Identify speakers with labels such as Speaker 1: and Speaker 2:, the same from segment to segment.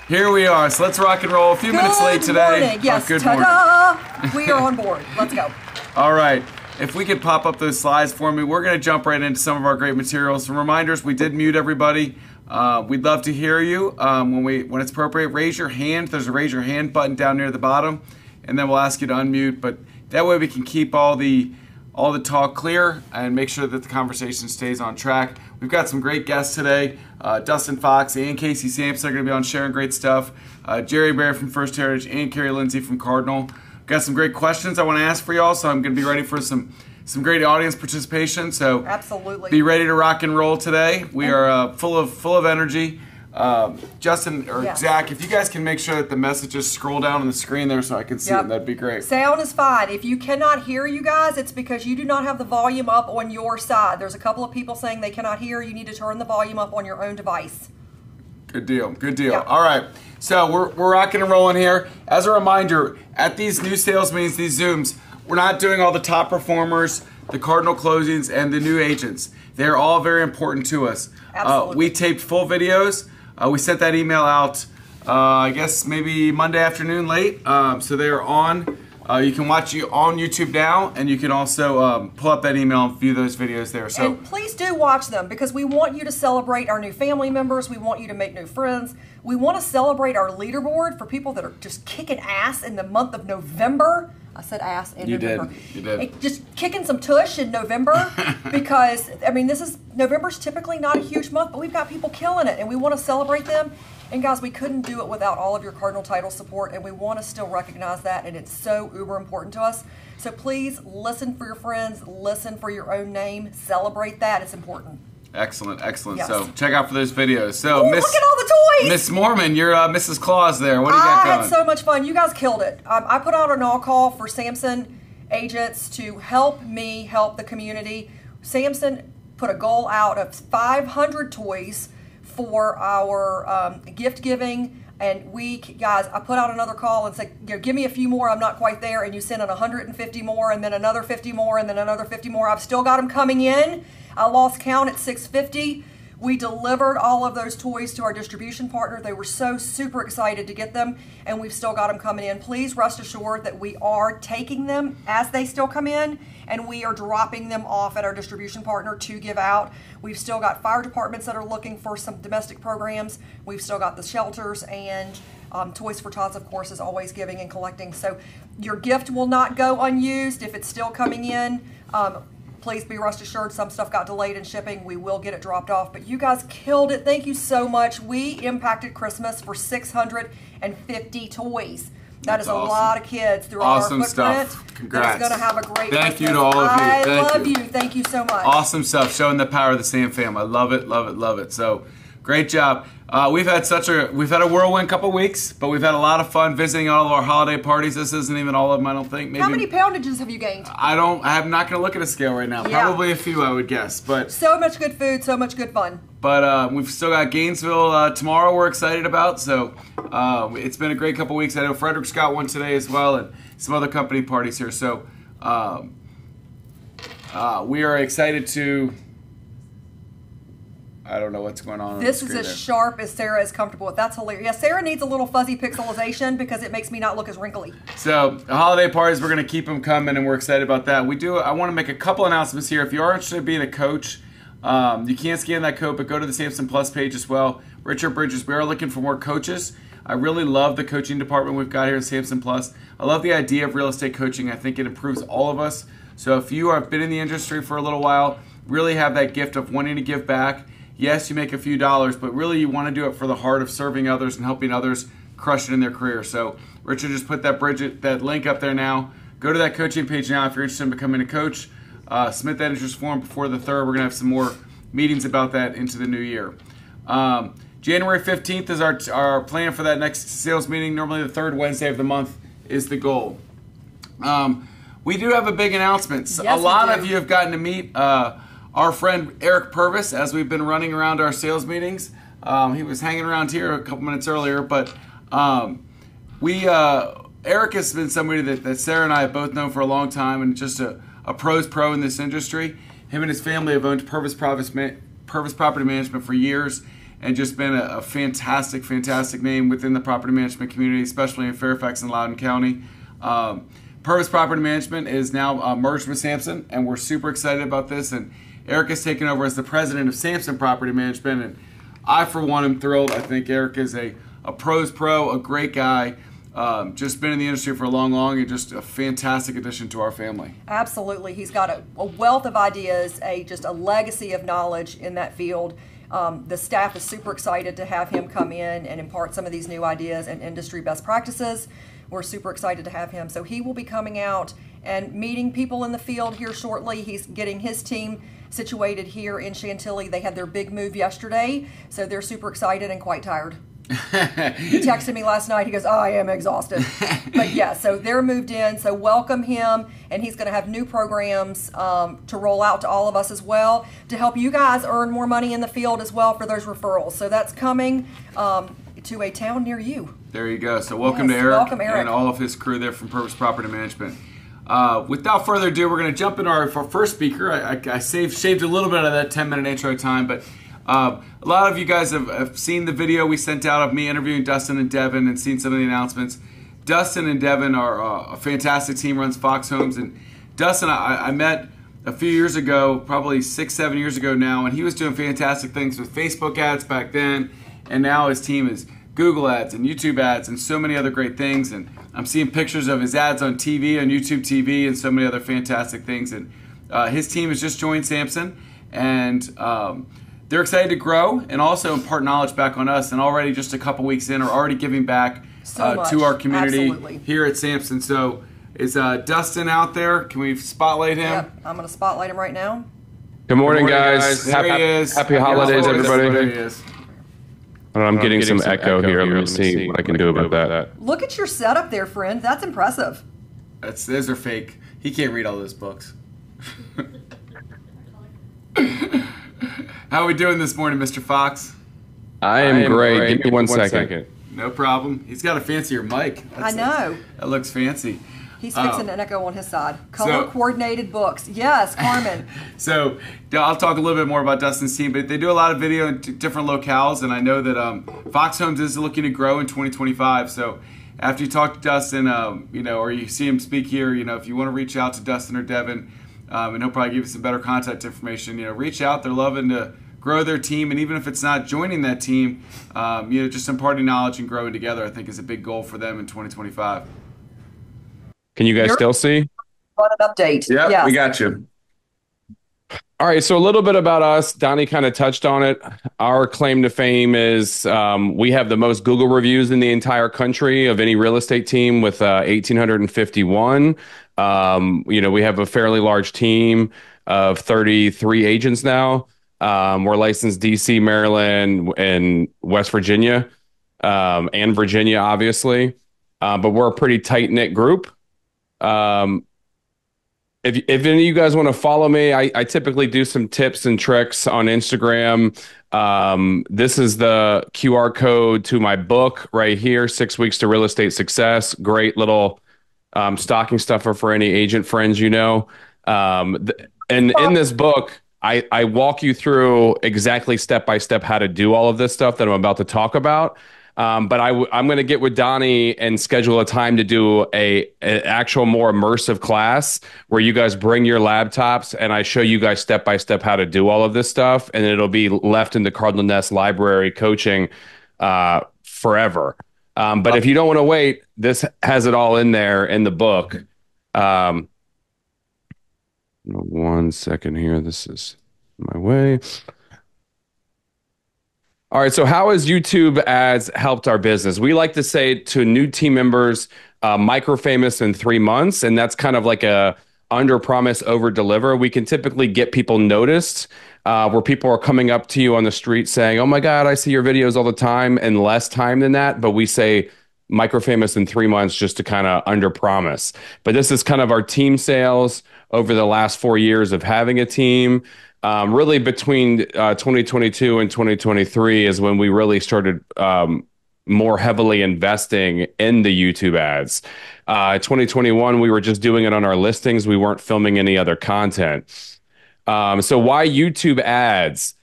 Speaker 1: Here we are. So let's rock and roll. A few minutes late today.
Speaker 2: Morning. Yes,
Speaker 1: good
Speaker 2: ta-da! We are on board. Let's go.
Speaker 1: All right. If we could pop up those slides for me, we're going to jump right into some of our great materials. Some reminders, we did mute everybody. We'd love to hear you when it's appropriate. Raise your hand. There's a raise your hand button down near the bottom, and then we'll ask you to unmute. But that way we can keep all the talk clear and make sure that the conversation stays on track. We've got some great guests today. Dustin Fox and Casey Samson are going to be on sharing great stuff. Jerry Bear from First Heritage and Carrie Lindsey from Cardinal. Got some great questions I want to ask for y'all, so I'm going to be ready for some great audience participation. So
Speaker 2: absolutely,
Speaker 1: be ready to rock and roll today. We are full of energy. Justin or Zach, if you guys can make sure that the messages scroll down on the screen there so I can see them, that'd be great.
Speaker 2: Sound is fine. If you cannot hear you guys, it's because you do not have the volume up on your side. There's a couple of people saying they cannot hear. You need to turn the volume up on your own device.
Speaker 1: Good deal. Good deal. Yeah. All right. So we're rocking and rolling here. As a reminder, at these new sales meetings, these Zooms, we're not doing all the top performers, the Cardinal closings, and the new agents. They're all very important to us.
Speaker 2: Absolutely.
Speaker 1: We taped full videos. We sent that email out, I guess maybe Monday afternoon late. So they are on. You can watch you on YouTube now, and you can also pull up that email and view those videos there. So
Speaker 2: and please do watch them because we want you to celebrate our new family members. We want you to make new friends. We want to celebrate our leaderboard for people that are just kicking ass in the month of November. I said ass in November.
Speaker 1: You did.
Speaker 2: Just kicking some tush in November because, I mean, November's typically not a huge month, but we've got people killing it, and we want to celebrate them. And guys, we couldn't do it without all of your Cardinal title support, and we want to still recognize that, and it's so uber important to us. So please listen for your friends, listen for your own name, celebrate that. It's important.
Speaker 1: Excellent, excellent.
Speaker 2: Yes.
Speaker 1: So check out for those videos. So
Speaker 2: look at all the toys!
Speaker 1: Miss Moorman, you're Mrs. Claus there. What do you got going?
Speaker 2: I had so much fun. You guys killed it. I put out an all-call for Samson agents to help me help the community. Samson put a goal out of 500 toys for our gift giving, and guys, I put out another call and said, give me a few more, I'm not quite there, and you sent in 150 more, and then another 50 more, and then another 50 more. I've still got them coming in. I lost count at 650. We delivered all of those toys to our distribution partner. They were so super excited to get them, and we've still got them coming in. Please rest assured that we are taking them as they still come in, and we are dropping them off at our distribution partner to give out. We've still got fire departments that are looking for some domestic programs. We've still got the shelters, and Toys for Tots, of course, is always giving and collecting. So your gift will not go unused if it's still coming in. Please be rest assured, some stuff got delayed in shipping. We will get it dropped off, but you guys killed it. Thank you so much. We impacted Christmas for 650 toys. That is awesome. A lot of kids throughout our footprint.
Speaker 1: Stuff. Congrats.
Speaker 2: It's going to have a great
Speaker 1: Thank you to all of you.
Speaker 2: I love you. Thank you so much.
Speaker 1: Awesome stuff. Showing the power of the Sam fam. I love it, love it, love it. So great job. We've had a whirlwind couple weeks, but we've had a lot of fun visiting all of our holiday parties. This isn't even all of them, I don't think. Maybe,
Speaker 2: how many poundages have you gained?
Speaker 1: I'm not going to look at a scale right now.
Speaker 2: Yeah.
Speaker 1: Probably a few, I would guess. But
Speaker 2: so much good food, so much good fun.
Speaker 1: But we've still got Gainesville tomorrow we're excited about. So it's been a great couple weeks. I know Frederick's got one today as well, and some other company parties here. So we are excited to... I don't know what's going on.
Speaker 2: This is as sharp as Sarah is comfortable with. That's hilarious. Yeah, Sarah needs a little fuzzy pixelization because it makes me not look as wrinkly. So
Speaker 1: the holiday parties, we're going to keep them coming, and we're excited about that. I want to make a couple announcements here. If you are interested in being a coach, you can't scan that code, but go to the Samson Plus page as well. Richard Bridges, we are looking for more coaches. I really love the coaching department we've got here at Samson Plus. I love the idea of real estate coaching. I think it improves all of us. So if you have been in the industry for a little while, really have that gift of wanting to give back. Yes, you make a few dollars, but really you want to do it for the heart of serving others and helping others crush it in their career. So Richard just put that link up there now. Go to that coaching page now if you're interested in becoming a coach. Submit that interest form before the 3rd. We're going to have some more meetings about that into the new year. January 15th is our plan for that next sales meeting. Normally the 3rd Wednesday of the month is the goal. We do have a big announcement.
Speaker 2: Yes,
Speaker 1: a lot of you have gotten to meet our friend Eric Purvis as we've been running around our sales meetings. He was hanging around here a couple minutes earlier, but Eric has been somebody that Sarah and I have both known for a long time, and just a pro's pro in this industry. Him and his family have owned Purvis Property Management for years, and just been a fantastic, fantastic name within the property management community, especially in Fairfax and Loudoun County. Purvis Property Management is now merged with Samson, and we're super excited about this. And Eric has taken over as the president of Samson Property Management, and I, for one, am thrilled. I think Eric is a pro's pro, a great guy. Just been in the industry for a long, and just a fantastic addition to our family.
Speaker 2: Absolutely. He's got a wealth of ideas, just a legacy of knowledge in that field. The staff is super excited to have him come in and impart some of these new ideas and industry best practices. We're super excited to have him. So he will be coming out and meeting people in the field here shortly. He's getting his team situated here in Chantilly. They had their big move yesterday, so they're super excited and quite tired. He texted me last night. He goes, I am exhausted. But yeah, so they're moved in. So welcome him, and he's going to have new programs to roll out to all of us as well to help you guys earn more money in the field as well for those referrals. So that's coming to a town near you.
Speaker 1: There you go. So welcome to Eric, and all of his crew there from Purvis Property Management. Without further ado, we're going to jump into our first speaker. I shaved a little bit of that 10-minute intro time, but a lot of you guys have seen the video we sent out of me interviewing Dustin and Devin and seen some of the announcements. Dustin and Devin are a fantastic team, runs Fox Homes. And Dustin, I met a few years ago, probably 6-7 years ago now, and he was doing fantastic things with Facebook ads back then. And now his team is Google ads and YouTube ads and so many other great things. And I'm seeing pictures of his ads on TV, on YouTube TV, and so many other fantastic things. And his team has just joined Samson, and they're excited to grow and also impart knowledge back on us. And already just a couple weeks in are already giving back to our community here at Samson. So is Dustin out there? Can we spotlight him?
Speaker 2: Yep, I'm going to spotlight him right now.
Speaker 3: Good morning, guys.
Speaker 1: There he is.
Speaker 3: Happy holidays, everybody.
Speaker 1: There he is.
Speaker 3: I'm getting some echo here. Let me see what I can do about that.
Speaker 2: Look at your setup there, friend. That's impressive.
Speaker 1: Those are fake. He can't read all those books. How are we doing this morning, Mr. Fox?
Speaker 3: I am great. Give me one second.
Speaker 1: No problem. He's got a fancier mic.
Speaker 2: I know.
Speaker 1: That looks fancy.
Speaker 2: He's fixing an echo on his side. Color-coordinated books. Yes, Carmen.
Speaker 1: So I'll talk a little bit more about Dustin's team, but they do a lot of video in different locales, and I know that Fox Homes is looking to grow in 2025. So after you talk to Dustin, or you see him speak here, if you want to reach out to Dustin or Devin, and he'll probably give you some better contact information, reach out. They're loving to grow their team, and even if it's not joining that team, just imparting knowledge and growing together, I think is a big goal for them in 2025.
Speaker 3: Can you guys still see?
Speaker 2: Want an update?
Speaker 1: Yeah,
Speaker 2: yes.
Speaker 1: We got you.
Speaker 3: All right, so a little bit about us. Donnie kind of touched on it. Our claim to fame is we have the most Google reviews in the entire country of any real estate team with 1,851. We have a fairly large team of 33 agents now. We're licensed DC, Maryland, and West Virginia, and Virginia, obviously. But we're a pretty tight-knit group. If any of you guys want to follow me, I typically do some tips and tricks on Instagram. This is the QR code to my book right here, 6 Weeks to Real Estate Success. Great little stocking stuffer for any agent friends, and in this book, I walk you through exactly step-by-step how to do all of this stuff that I'm about to talk about. But I'm going to get with Donnie and schedule a time to do an actual more immersive class where you guys bring your laptops and I show you guys step by step how to do all of this stuff. And it'll be left in the Cardinal Nest library coaching forever. But if you don't want to wait, this has it all in there in the book. 1 second here. This is my way. All right, so how has YouTube ads helped our business? We like to say to new team members, micro-famous in 3 months, and that's kind of like a under-promise, over-deliver. We can typically get people noticed where people are coming up to you on the street saying, oh my God, I see your videos all the time, in less time than that, but we say micro-famous in 3 months just to kind of under-promise. But this is kind of our team sales over the last 4 years of having a team. Really between 2022 and 2023 is when we really started more heavily investing in the YouTube ads. 2021, we were just doing it on our listings. We weren't filming any other content. So why YouTube ads?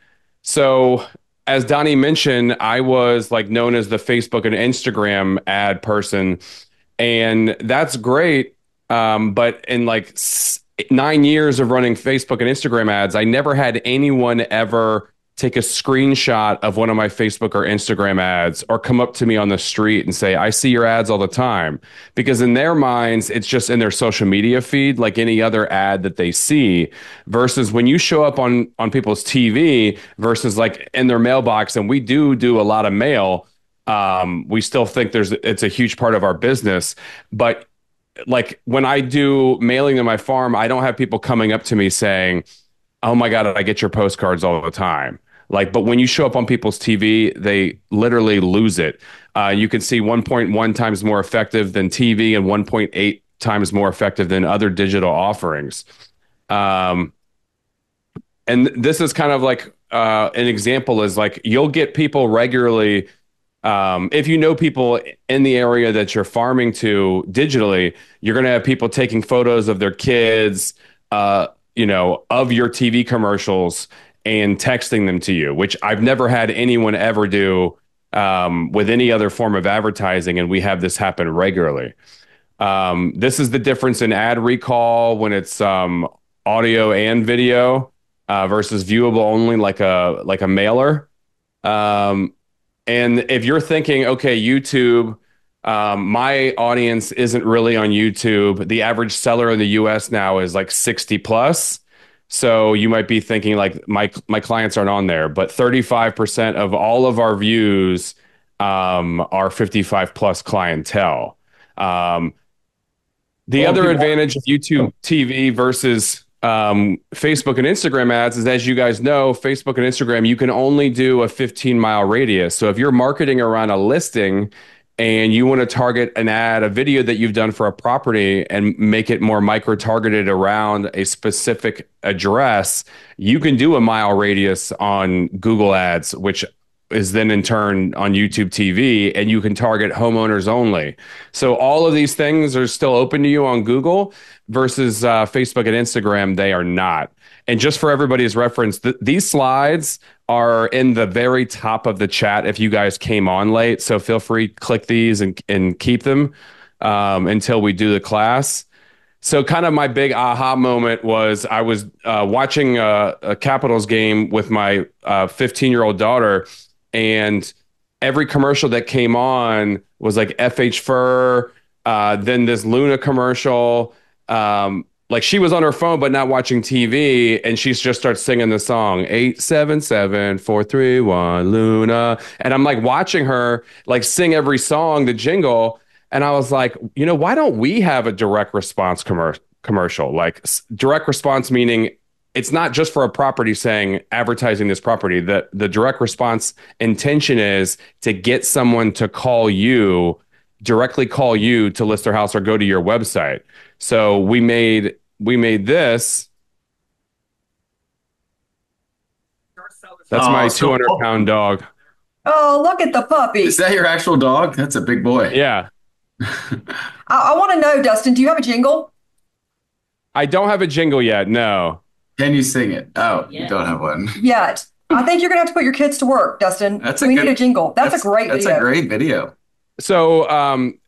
Speaker 3: So as Donnie mentioned, I was like known as the Facebook and Instagram ad person, and that's great. But in like 9 years of running Facebook and Instagram ads, I never had anyone ever take a screenshot of one of my Facebook or Instagram ads or come up to me on the street and say, I see your ads all the time. Because in their minds, it's just in their social media feed, like any other ad that they see, versus when you show up on people's TV versus like in their mailbox. And we do a lot of mail. We still think it's a huge part of our business, but like when I do mailing to my farm, I don't have people coming up to me saying, oh my God, I get your postcards all the time. Like, but when you show up on people's TV, they literally lose it. You can see 1.1 times more effective than TV and 1.8 times more effective than other digital offerings. And this is kind of like an example is like you'll get people regularly. If you know people in the area that you're farming to digitally, you're going to have people taking photos of their kids, of your TV commercials and texting them to you, which I've never had anyone ever do with any other form of advertising. And we have this happen regularly. This is the difference in ad recall when it's audio and video versus viewable only like a mailer. And if you're thinking, okay, YouTube, my audience isn't really on YouTube. The average seller in the US now is like 60 plus. So you might be thinking like my clients aren't on there, but 35% of all of our views are 55 plus clientele. The other advantage of YouTube TV versus Facebook and Instagram ads is, as you guys know, Facebook and Instagram, you can only do a 15-mile radius. So if you're marketing around a listing and you want to target an ad, a video that you've done for a property and make it more micro-targeted around a specific address, you can do a mile radius on Google Ads, which is then in turn on YouTube TV, and you can target homeowners only. So all of these things are still open to you on Google versus Facebook and Instagram, they are not. And just for everybody's reference, these slides are in the very top of the chat if you guys came on late. So feel free to click these and keep them until we do the class. So kind of my big aha moment was I was watching a Capitals game with my 15-year-old daughter, and every commercial that came on was like FH Fur, then this Luna commercial. Like she was on her phone but not watching TV, and she just starts singing the song 877-431 Luna, and I'm like watching her like sing every song, the jingle, and I was like, why don't we have a direct response commercial? Like direct response meaning it's not just for a property saying advertising this property. The direct response intention is to get someone to directly call you to list their house or go to your website. So we made this. That's my 200-pound dog.
Speaker 2: Oh, look at the puppy.
Speaker 1: Is that your actual dog? That's a big boy.
Speaker 3: Yeah.
Speaker 2: I want to know, Dustin, do you have a jingle?
Speaker 3: I don't have a jingle yet. No.
Speaker 1: Can you sing it? Oh, yeah. You don't have one
Speaker 2: yet. I think you're going to have to put your kids to work, Dustin. We need a jingle. That's a great video.
Speaker 1: That's a great video.
Speaker 3: So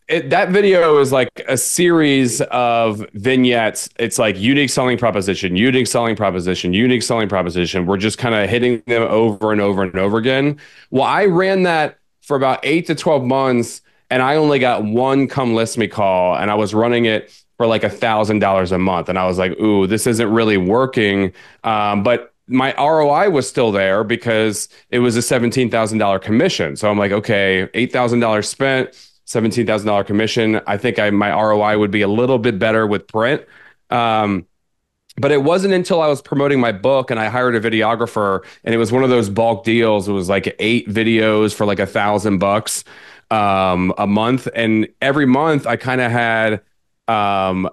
Speaker 3: that video is like a series of vignettes. It's like unique selling proposition, unique selling proposition, unique selling proposition. We're just kind of hitting them over and over and over again. Well, I ran that for about 8 to 12 months, and I only got one come list me call, and I was running it for like $1,000 a month. And I was like, ooh, this isn't really working. But my ROI was still there because it was a $17,000 commission. So I'm like, okay, $8,000 spent, $17,000 commission. I think my ROI would be a little bit better with print. But it wasn't until I was promoting my book and I hired a videographer, and it was one of those bulk deals. It was like 8 videos for like $1,000 a month. And every month I kind of had an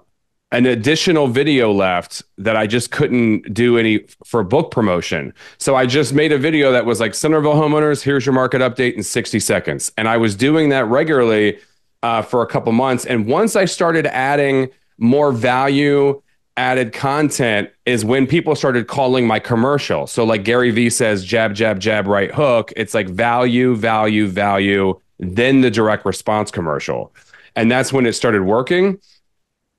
Speaker 3: additional video left that I just couldn't do any for book promotion. So I just made a video that was like, Centerville homeowners, here's your market update in 60 seconds. And I was doing that regularly for a couple months. And once I started adding more value added content is when people started calling my commercial. So like Gary Vee says, jab, jab, jab, right hook. It's like value, value, value, then the direct response commercial. And that's when it started working.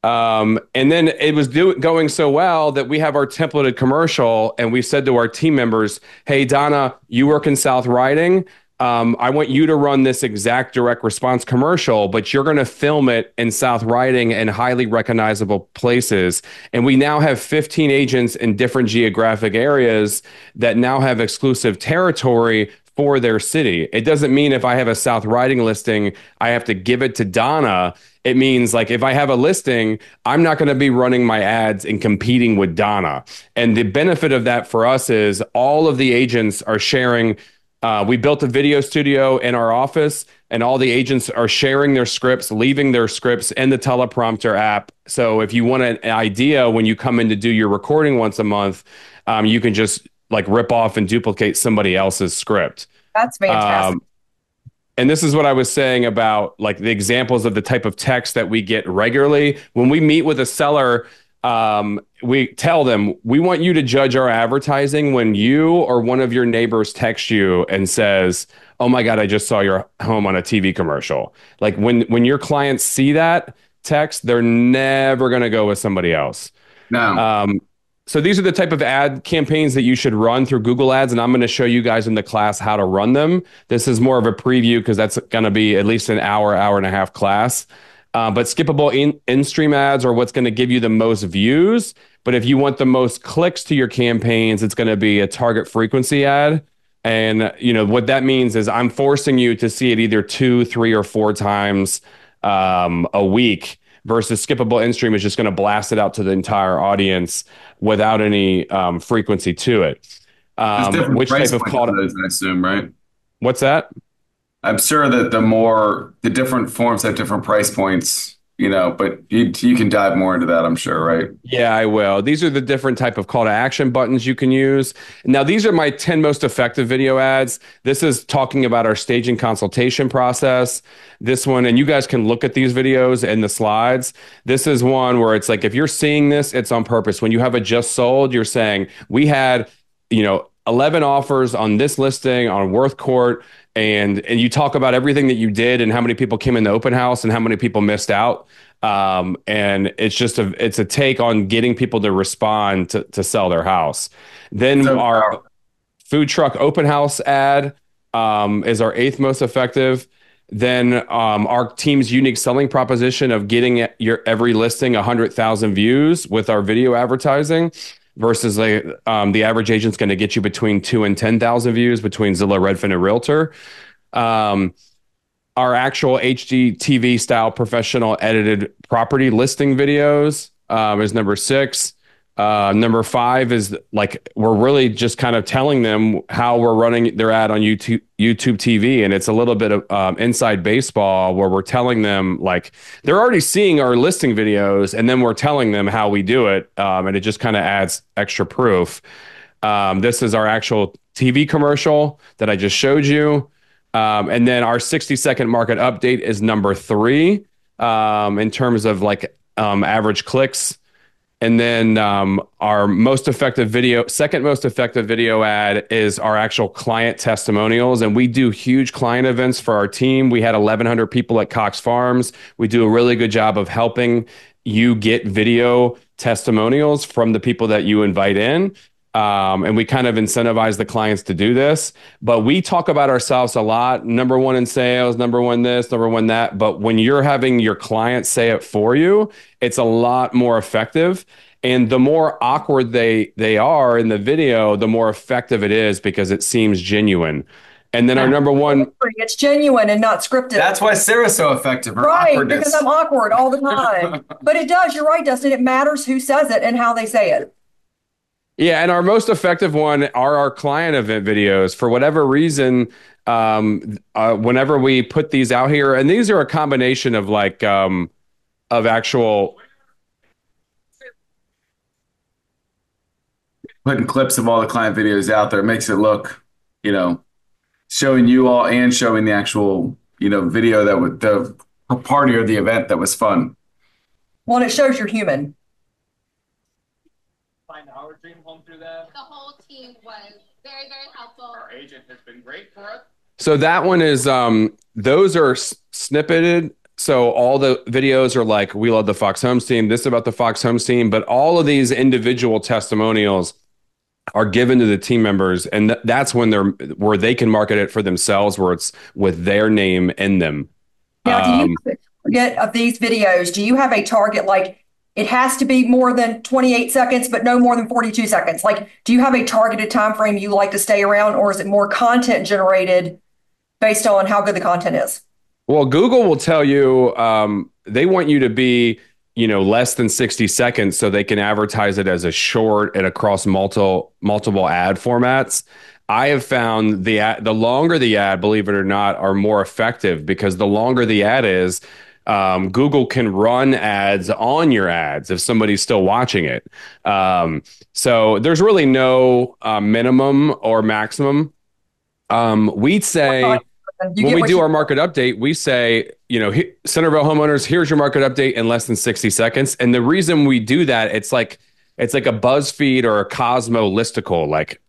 Speaker 3: And then it was going so well that we have our templated commercial, and we said to our team members, hey, Donna, you work in South Riding. I want you to run this exact direct response commercial, but you're going to film it in South Riding and highly recognizable places. And we now have 15 agents in different geographic areas that now have exclusive territory for their city. It doesn't mean if I have a South Riding listing, I have to give it to Donna. It means like if I have a listing, I'm not going to be running my ads and competing with Donna. And the benefit of that for us is all of the agents are sharing. We built a video studio in our office, and all the agents are sharing their scripts, leaving their scripts in the teleprompter app. So if you want an idea when you come in to do your recording once a month, you can just like rip off and duplicate somebody else's script.
Speaker 2: That's fantastic.
Speaker 3: And this is what I was saying about like the examples of the type of text that we get regularly. When we meet with a seller, we tell them, we want you to judge our advertising when you or one of your neighbors text you and says, oh my God, I just saw your home on a TV commercial. Like when your clients see that text, they're never going to go with somebody else.
Speaker 1: No.
Speaker 3: So these are the type of ad campaigns that you should run through Google Ads, and I'm going to show you guys in the class how to run them. This is more of a preview because that's going to be at least an hour and a half class. But skippable in-stream ads are what's going to give you the most views. But if you want the most clicks to your campaigns, it's going to be a target frequency ad. And you know what that means is I'm forcing you to see it either 2, 3, or 4 times a week. Versus skippable in-stream is just going to blast it out to the entire audience without any frequency to it. Which type of call?
Speaker 1: I assume, right?
Speaker 3: What's that?
Speaker 1: I'm sure that the different forms have different price points, you know, but you can dive more into that, I'm sure, right?
Speaker 3: Yeah, I will. These are the different type of call to action buttons you can use. Now, these are my 10 most effective video ads. This is talking about our staging consultation process. This one, and you guys can look at these videos and the slides. This is one where it's like, if you're seeing this, it's on purpose. When you have a just sold, you're saying, we had, 11 offers on this listing on Worth Court. And you talk about everything that you did and how many people came in the open house and how many people missed out. And it's just it's a take on getting people to respond to sell their house. Then our food truck open house ad is our 8th most effective. Then our team's unique selling proposition of getting your every listing 100,000 views with our video advertising. Versus the average agent's going to get you between 2 and 10,000 views between Zillow, Redfin, and Realtor. Our actual HGTV style professional edited property listing videos is number 6. Number 5 is like we're really just kind of telling them how we're running their ad on YouTube TV, and it's a little bit of inside baseball where we're telling them like they're already seeing our listing videos, and then we're telling them how we do it, and it just kind of adds extra proof. This is our actual TV commercial that I just showed you, and then our 60-second market update is number 3 in terms of like average clicks. And then our second most effective video ad is our actual client testimonials. And we do huge client events for our team. We had 1,100 people at Cox Farms. We do a really good job of helping you get video testimonials from the people that you invite in. And we kind of incentivize the clients to do this. But we talk about ourselves a lot. Number 1 in sales, number 1 this, number 1 that. But when you're having your clients say it for you, it's a lot more effective. And the more awkward they are in the video, the more effective it is because it seems genuine. And then our number 1...
Speaker 2: It's genuine and not scripted.
Speaker 1: That's why Sarah's so effective.
Speaker 2: Right, because I'm awkward all the time. But it does. You're right, Dustin. It matters who says it and how they say it.
Speaker 3: Yeah, and our most effective one are our client event videos. For whatever reason, whenever we put these out here, and these are a combination of like of actual
Speaker 1: putting clips of all the client videos out there. It makes it look, showing you all and showing the actual, video that would the party or the event that was fun.
Speaker 2: Well, and it shows you're human.
Speaker 4: team was very, very helpful.
Speaker 1: Our agent has been great for us.
Speaker 3: So that one is those are snippeted. So all the videos are like, we love the Fox Homes team, this about the Fox Homes team, but all of these individual testimonials are given to the team members, and that's when where they can market it for themselves, where it's with their name in them.
Speaker 2: Now, do you have a target of these videos? Do you have a target, like it has to be more than 28 seconds, but no more than 42 seconds? Like, do you have a targeted time frame you like to stay around, or is it more content generated based on how good the content is?
Speaker 3: Well, Google will tell you they want you to be, less than 60 seconds so they can advertise it as a short and across multiple ad formats. I have found the longer the ad, believe it or not, are more effective, because the longer the ad is, Google can run ads on your ads if somebody's still watching it. So there's really no minimum or maximum. We'd say when we do our market update, we say, Centerville homeowners, here's your market update in less than 60 seconds. And the reason we do that, it's like a BuzzFeed or a Cosmo listicle, like,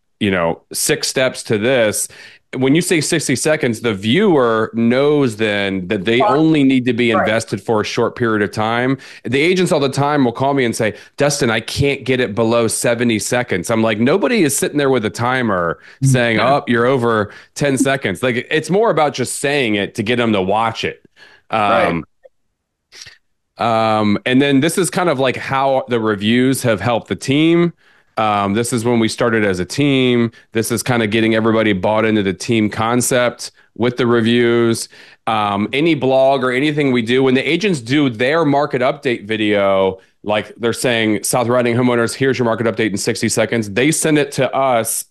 Speaker 3: 6 steps to this. When you say 60 seconds, the viewer knows then that they only need to be invested for a short period of time. The agents all the time will call me and say, Dustin, I can't get it below 70 seconds. I'm like, nobody is sitting there with a timer saying, oh, you're over 10 seconds. Like, it's more about just saying it to get them to watch it. And then this is kind of like how the reviews have helped the team. This is when we started as a team. This is kind of getting everybody bought into the team concept with the reviews. Any blog or anything we do, when the agents do their market update video, like they're saying, South Riding homeowners, here's your market update in 60 seconds. They send it to us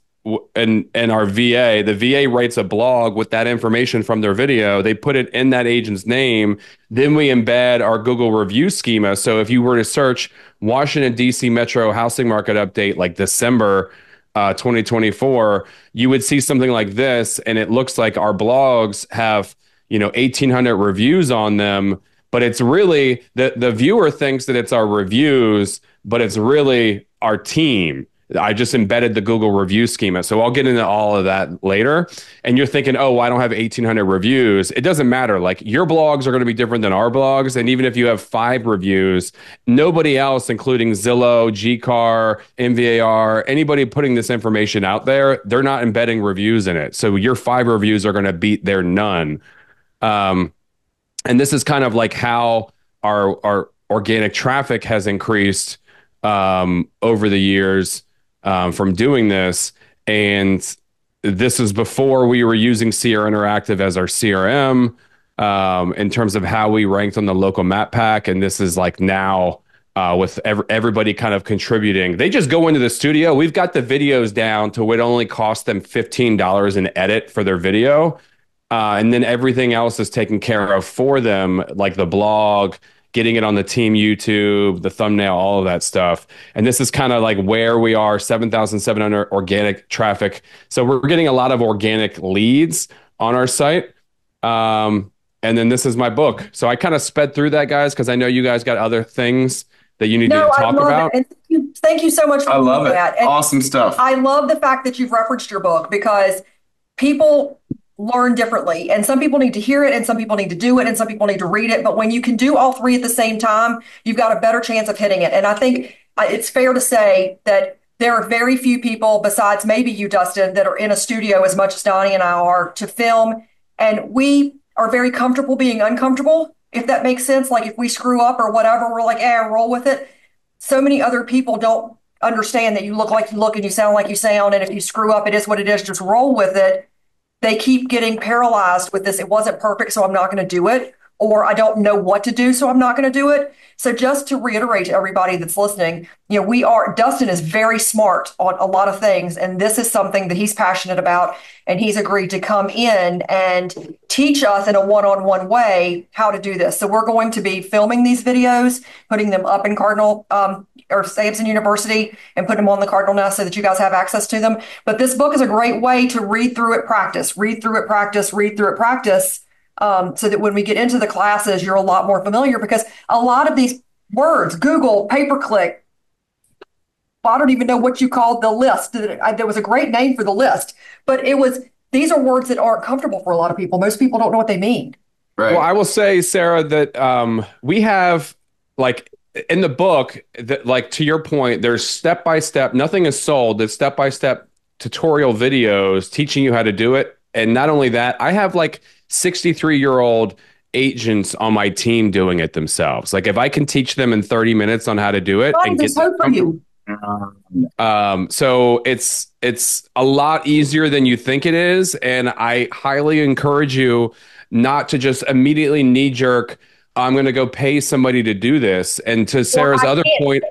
Speaker 3: and our VA. The VA writes a blog with that information from their video. They put it in that agent's name. Then we embed our Google review schema. So if you were to search Washington, D.C. Metro housing market update, like December 2024, you would see something like this. And it looks like our blogs have, 1,800 reviews on them. But it's really, the viewer thinks that it's our reviews, but it's really our team. I just embedded the Google review schema. So I'll get into all of that later. And you're thinking, oh, I don't have 1,800 reviews. It doesn't matter. Like, your blogs are going to be different than our blogs. And even if you have 5 reviews, nobody else, including Zillow, GCar, MVAR, anybody putting this information out there, they're not embedding reviews in it. So your 5 reviews are going to beat their none. And this is kind of like how our organic traffic has increased over the years. From doing this. And this is before we were using Sierra Interactive as our CRM in terms of how we ranked on the local map pack. And this is like now with everybody kind of contributing. They just go into the studio. We've got the videos down to what only cost them $15 an edit for their video. And then everything else is taken care of for them, like the blog, getting it on the team YouTube, the thumbnail, all of that stuff. And this is kind of like where we are, 7,700 organic traffic. So we're getting a lot of organic leads on our site. And then this is my book. So I kind of sped through that, guys, because I know you guys got other things that you need to talk about.
Speaker 2: And thank you so much for doing that. And
Speaker 1: awesome stuff.
Speaker 2: I love the fact that you've referenced your book, because people learn differently, and some people need to hear it, and some people need to do it, and some people need to read it. But when you can do all 3 at the same time, you've got a better chance of hitting it. And I think it's fair to say that there are very few people, besides maybe you, Dustin, that are in a studio as much as Donny and I are to film. And we are very comfortable being uncomfortable, if that makes sense. Like, if we screw up or whatever, we're like, roll with it. So many other people don't understand that you look like you look and you sound like you sound. And if you screw up, it is what it is. Just roll with it. They keep getting paralyzed with this. It wasn't perfect, so I'm not going to do it. Or I don't know what to do, so I'm not going to do it. So just to reiterate to everybody that's listening, Dustin is very smart on a lot of things. And this is something that he's passionate about. And he's agreed to come in and teach us in a one-on-one way how to do this. So we're going to be filming these videos, putting them up in Cardinal or Samson University, and putting them on the Cardinal Nest so that you guys have access to them. But this book is a great way to read through it, practice, so that when we get into the classes, you're a lot more familiar, because a lot of these words, Google, pay-per-click, I don't even know what you called the list. There was a great name for the list, but these are words that aren't comfortable for a lot of people. Most people don't know what they mean.
Speaker 1: Right.
Speaker 3: Well, I will say, Sarah, that we have, like, in the book, that, like, to your point, there's step by step. Nothing is sold. There's step by step tutorial videos teaching you how to do it. And not only that, I have like 63-year-old agents on my team doing it themselves. Like, if I can teach them in 30 minutes on how to do it, and get
Speaker 2: hope for you.
Speaker 3: So it's a lot easier than you think it is, and I highly encourage you not to just immediately knee jerk, I'm going to go pay somebody to do this. And to Sarah's other point,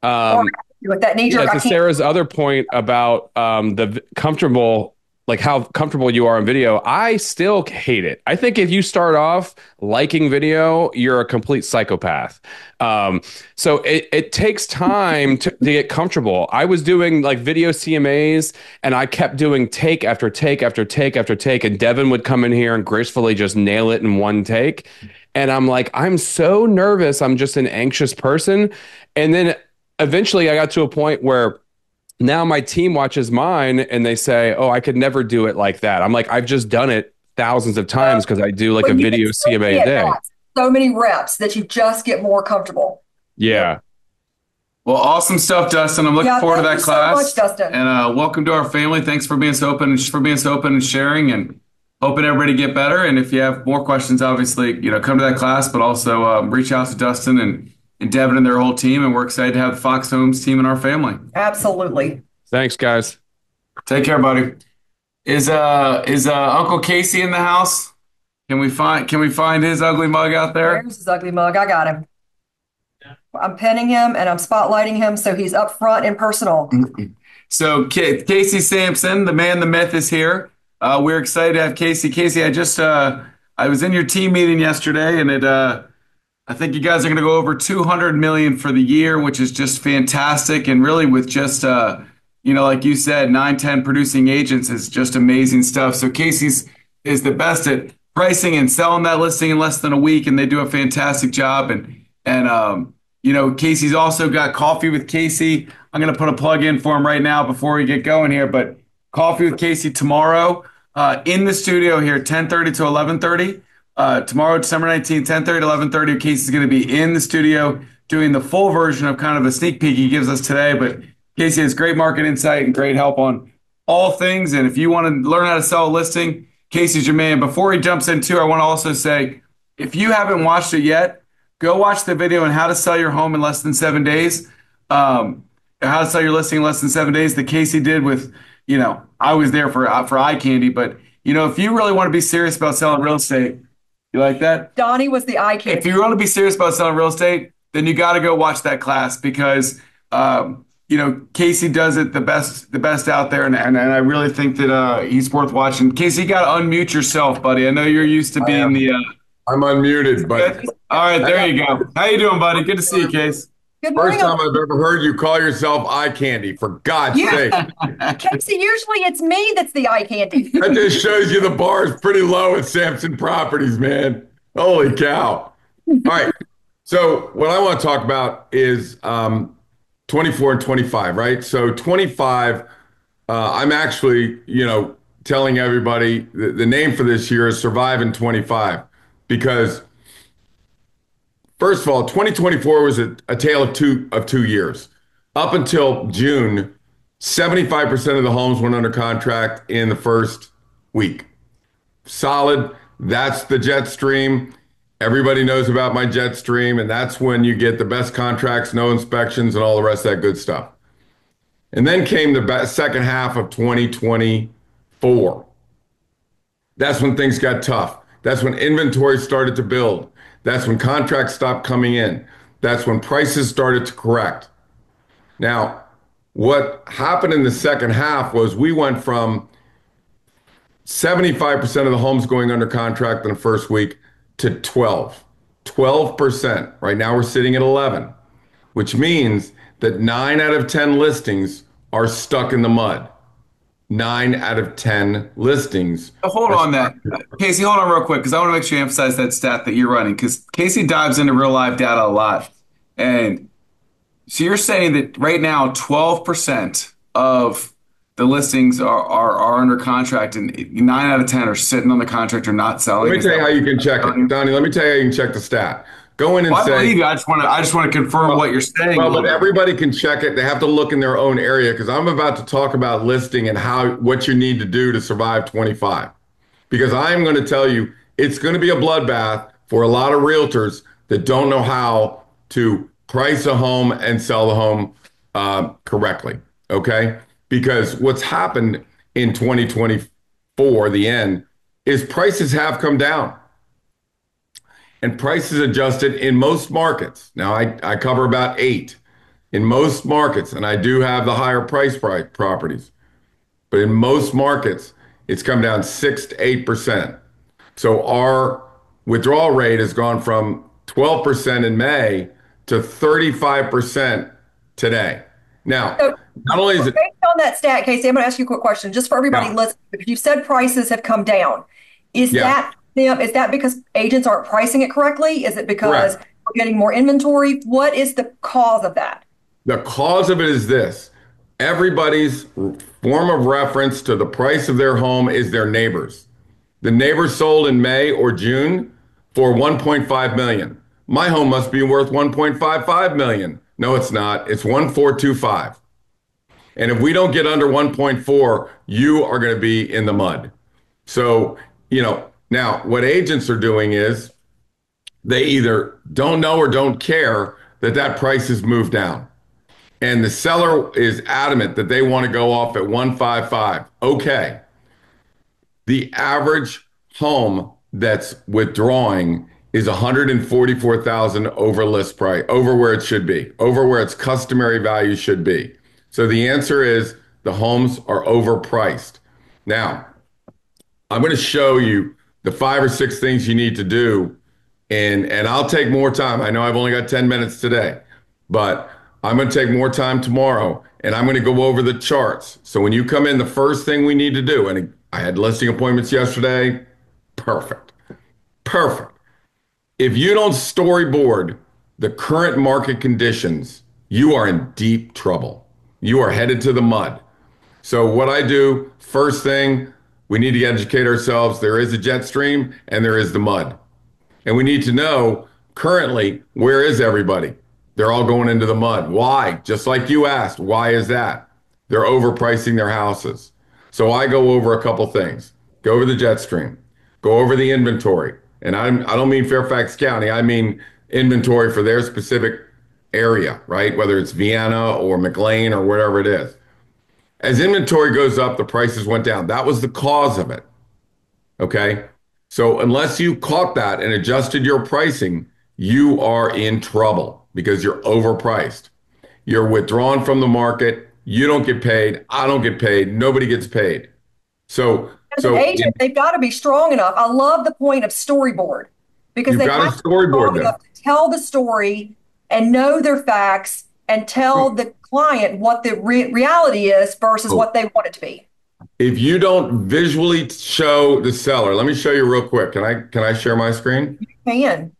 Speaker 2: with that knee jerk,
Speaker 3: to Sarah's other point about the comfortable, like how comfortable you are in video, I still hate it. I think if you start off liking video, you're a complete psychopath. So it takes time to get comfortable. I was doing like video CMAs, and I kept doing take after take after take after take, and Devin would come in here and gracefully just nail it in one take. And I'm like, I'm so nervous. I'm just an anxious person. And then eventually I got to a point where now my team watches mine and they say, oh, I could never do it like that. I'm like, I've just done it thousands of times because I do like a video CMA a day.
Speaker 2: So many reps that you just get more comfortable.
Speaker 3: Yeah.
Speaker 1: Well, awesome stuff, Dustin. I'm looking forward to that class.
Speaker 2: So much, Dustin.
Speaker 1: And welcome to our family. Thanks for being so open and sharing, and hoping everybody get better. And if you have more questions, obviously, come to that class, but also reach out to Dustin and Devin and their whole team. And we're excited to have the Fox Homes team in our family.
Speaker 2: Absolutely.
Speaker 3: Thanks, guys.
Speaker 1: Take care, buddy. Is Uncle Casey in the house? Can we find his ugly mug out there?
Speaker 2: There's his ugly mug. I got him. I'm pinning him and I'm spotlighting him so he's up front and personal.
Speaker 1: So Casey Samson, the man, the myth, is here. We're excited to have Casey. Casey, I was in your team meeting yesterday, and I think you guys are going to go over 200 million for the year, which is just fantastic. And really, with just like you said, 9-10 producing agents is just amazing stuff. So Casey's is the best at pricing and selling that listing in less than a week, and they do a fantastic job. And Casey's also got Coffee with Casey. I'm going to put a plug in for him right now before we get going here, but Coffee with Casey tomorrow in the studio here, 10:30 to 11:30. Tomorrow, December 19th, 10:30 to 11:30, Casey's going to be in the studio doing the full version of kind of a sneak peek he gives us today. But Casey has great market insight and great help on all things. And if you want to learn how to sell a listing, Casey's your man. Before he jumps in too, I want to also say, if you haven't watched it yet, go watch the video on how to sell your home in less than 7 days. How to sell your listing in less than 7 days that Casey did with, I was there for eye candy. But, if you really want to be serious about selling real estate, you like that?
Speaker 2: Donnie was the eye candy.
Speaker 1: If you want to be serious about selling real estate, then you got to go watch that class because, Casey does it the best out there. And I really think that he's worth watching. Casey, you got to unmute yourself, buddy. I know you're used to being
Speaker 5: I'm unmuted, but
Speaker 1: all right, there you go. How you doing, buddy? Good to see you, Case.
Speaker 2: Good morning.
Speaker 5: First time I've ever heard you call yourself eye candy, for God's sake.
Speaker 2: Casey, usually it's me that's the eye candy.
Speaker 5: That just shows you the bar is pretty low at Samson Properties, man. Holy cow. All right. So what I want to talk about is 24 and 25, right? So 25, I'm actually, telling everybody the name for this year is Survive in 25, because first of all, 2024 was a tale of two years. Up until June, 75% of the homes went under contract in the first week. Solid. That's the jet stream. Everybody knows about my jet stream, and that's when you get the best contracts, no inspections, and all the rest of that good stuff. And then came the second half of 2024. That's when things got tough. That's when inventory started to build. That's when contracts stopped coming in. That's when prices started to correct. Now, what happened in the second half was we went from 75% of the homes going under contract in the first week to 12%. Right now we're sitting at 11, which means that 9 out of 10 listings are stuck in the mud. 9 out of 10 listings.
Speaker 1: Hold on that. Casey, hold on real quick, because I want to make sure you emphasize that stat that you're running, because Casey dives into real live data a lot. And So you're saying that right now, 12% of the listings are under contract, and 9 out of 10 are sitting on the contract or not
Speaker 5: Let
Speaker 1: selling.
Speaker 5: me
Speaker 1: Is
Speaker 5: tell
Speaker 1: that
Speaker 5: you how
Speaker 1: what
Speaker 5: you can
Speaker 1: you're
Speaker 5: check
Speaker 1: telling
Speaker 5: it.
Speaker 1: me?
Speaker 5: Donnie, let me tell you how you can check the stat. Go in and
Speaker 1: Well, I
Speaker 5: say,
Speaker 1: believe you. I just want to confirm what you're saying a
Speaker 5: well,
Speaker 1: little
Speaker 5: but
Speaker 1: bit.
Speaker 5: everybody can check it. They have to look in their own area because I'm about to talk about listing and what you need to do to survive 25. Because I'm going to tell you it's going to be a bloodbath for a lot of realtors that don't know how to price a home and sell the home correctly. Okay. Because what's happened in 2024, the end, is prices have come down and prices adjusted in most markets. Now, I cover about eight in most markets, and I do have the higher price properties, but in most markets, it's come down 6 to 8%. So our withdrawal rate has gone from 12% in May to 35% today. Now,
Speaker 2: So,
Speaker 5: not only is it,
Speaker 2: based on that stat, Casey, I'm going to ask you a quick question, just for everybody
Speaker 5: yeah,
Speaker 2: listening. Because you said prices have come down. Is
Speaker 5: yeah,
Speaker 2: that them? Is that because agents aren't pricing it correctly? Is it because
Speaker 5: correct.
Speaker 2: we're getting more inventory? What is the cause of that?
Speaker 5: The cause of it is this. Everybody's form of reference to the price of their home is their neighbors. The neighbor sold in May or June for 1.5 million. My home must be worth 1.55 million. No, it's not. It's 1.425. And if we don't get under 1.4, you are going to be in the mud. So, now what agents are doing is they either don't know or don't care that that price has moved down. And the seller is adamant that they want to go off at 155. Okay. The average home that's withdrawing is 144,000 over list price, over where it should be, over where its customary value should be. So the answer is the homes are overpriced. Now, I'm going to show you the 5 or 6 things you need to do, and I'll take more time. I know I've only got 10 minutes today, but I'm going to take more time tomorrow, and I'm going to go over the charts. So when you come in, the first thing we need to do, and I had listing appointments yesterday, perfect, perfect. If you don't storyboard the current market conditions, you are in deep trouble. You are headed to the mud. So what I do, first thing, we need to educate ourselves. There is a jet stream and there is the mud. And we need to know currently, where is everybody? They're all going into the mud. Why? Just like you asked, why is that? They're overpricing their houses. So I go over a couple things. Go over the jet stream. Go over the inventory. And I don't mean Fairfax County. I mean inventory for their specific area, right? Whether it's Vienna or McLean or whatever it is. As inventory goes up, the prices went down. That was the cause of it. Okay. So unless you caught that and adjusted your pricing, you are in trouble because you're overpriced. You're withdrawn from the market. You don't get paid. I don't get paid. Nobody gets paid. So,
Speaker 2: As an
Speaker 5: so
Speaker 2: agent, they've got to be strong enough. I love the point of storyboard because
Speaker 5: you've
Speaker 2: they
Speaker 5: got
Speaker 2: have
Speaker 5: to
Speaker 2: to be strong
Speaker 5: storyboard
Speaker 2: enough
Speaker 5: this.
Speaker 2: to tell the story and know their facts and tell the client what the reality is versus
Speaker 5: Oh,
Speaker 2: what they want it to be.
Speaker 5: if you don't visually show the seller, let me show you real quick. Can I share my screen?
Speaker 2: Man,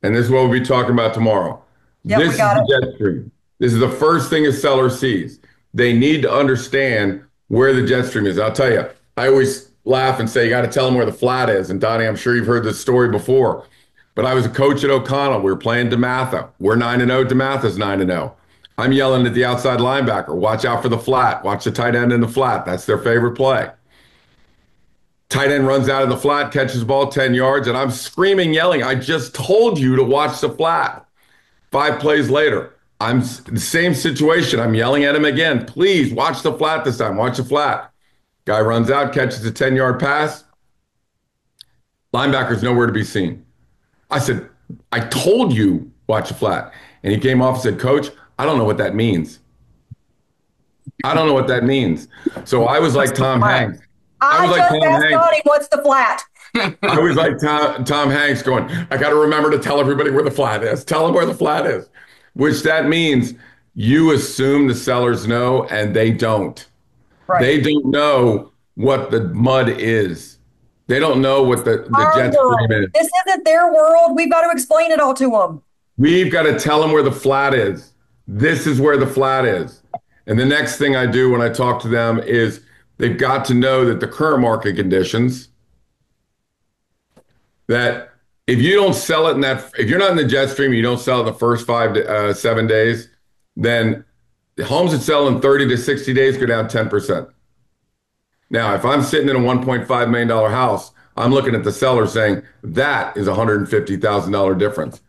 Speaker 5: And this is what we'll be talking about tomorrow.
Speaker 2: yep, we
Speaker 5: This is
Speaker 2: got
Speaker 5: the
Speaker 2: it.
Speaker 5: jet stream. This is the first thing a seller sees. They need to understand where the jet stream is. I'll tell you, I always laugh and say, you got to tell them where the flat is. And Donnie, I'm sure you've heard this story before, but I was a coach at O'Connell. We were playing DeMatha. We're 9-0. DeMatha's 9-0. I'm yelling at the outside linebacker, watch out for the flat. Watch the tight end in the flat. That's their favorite play. Tight end runs out of the flat, catches the ball 10 yards, and I'm screaming, yelling, I just told you to watch the flat. 5 plays later, I'm the same situation. I'm yelling at him again. Please watch the flat this time. Watch the flat. Guy runs out, catches a 10-yard pass. Linebacker's nowhere to be seen. I said, I told you watch the flat. And he came off and said, Coach, I don't know what that means. I don't know what that means. So I was like Tom Hanks. I
Speaker 2: I
Speaker 5: was like
Speaker 2: just
Speaker 5: Tom
Speaker 2: asked
Speaker 5: Hanks.
Speaker 2: Donnie, what's the flat?
Speaker 5: I was like Tom Hanks going, I got to remember to tell everybody where the flat is. Tell them where the flat is, which that means you assume the sellers know and they don't.
Speaker 2: Right.
Speaker 5: They don't know what the mud is. They don't know what the
Speaker 2: Our
Speaker 5: jet
Speaker 2: world.
Speaker 5: stream is.
Speaker 2: This isn't their world. We've got to explain it all to them.
Speaker 5: We've got to tell them where the flat is. This is where the flat is. And the next thing I do when I talk to them is they've got to know that the current market conditions, that if you don't sell it if you're not in the jet stream, you don't sell it the first 5 to 7 days, then the homes that sell in 30 to 60 days go down 10%. Now, if I'm sitting in a $1.5 million house, I'm looking at the seller saying, that is a $150,000 difference.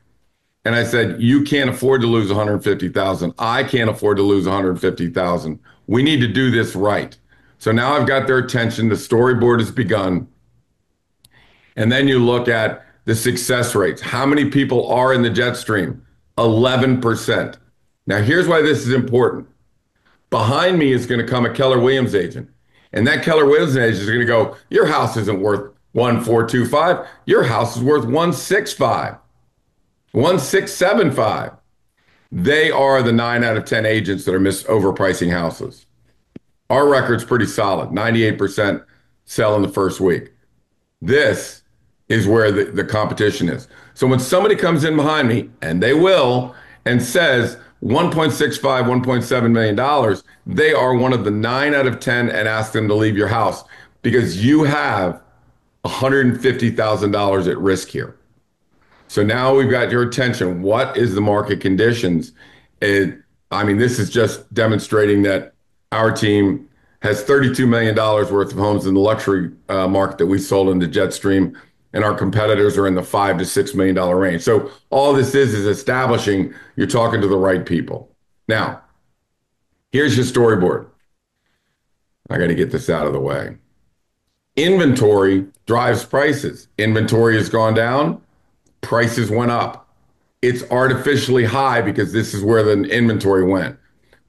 Speaker 5: And I said, you can't afford to lose $150,000. I can't afford to lose $150,000. We need to do this right. So now I've got their attention. The storyboard has begun. And then you look at the success rates. How many people are in the jet stream? 11%. Now, here's why this is important. Behind me is going to come a Keller Williams agent. And that Keller Williams agent is going to go, your house isn't worth 1,425. Your house is worth 165, 1,675. They are the 9 out of 10 agents that are overpricing houses. Our record's pretty solid. 98% sell in the first week. This is where the competition is. So when somebody comes in behind me, and they will, and says $1.65, $1.7 million, they are one of the 9 out of 10 and ask them to leave your house because you have $150,000 at risk here. So now we've got your attention. What is the market conditions? This is just demonstrating that our team has $32 million worth of homes in the luxury market that we sold into Jetstream, and our competitors are in the $5 to $6 million range. So all this is establishing you're talking to the right people. Now, here's your storyboard. I got to get this out of the way. Inventory drives prices. Inventory has gone down. Prices went up. It's artificially high because this is where the inventory went.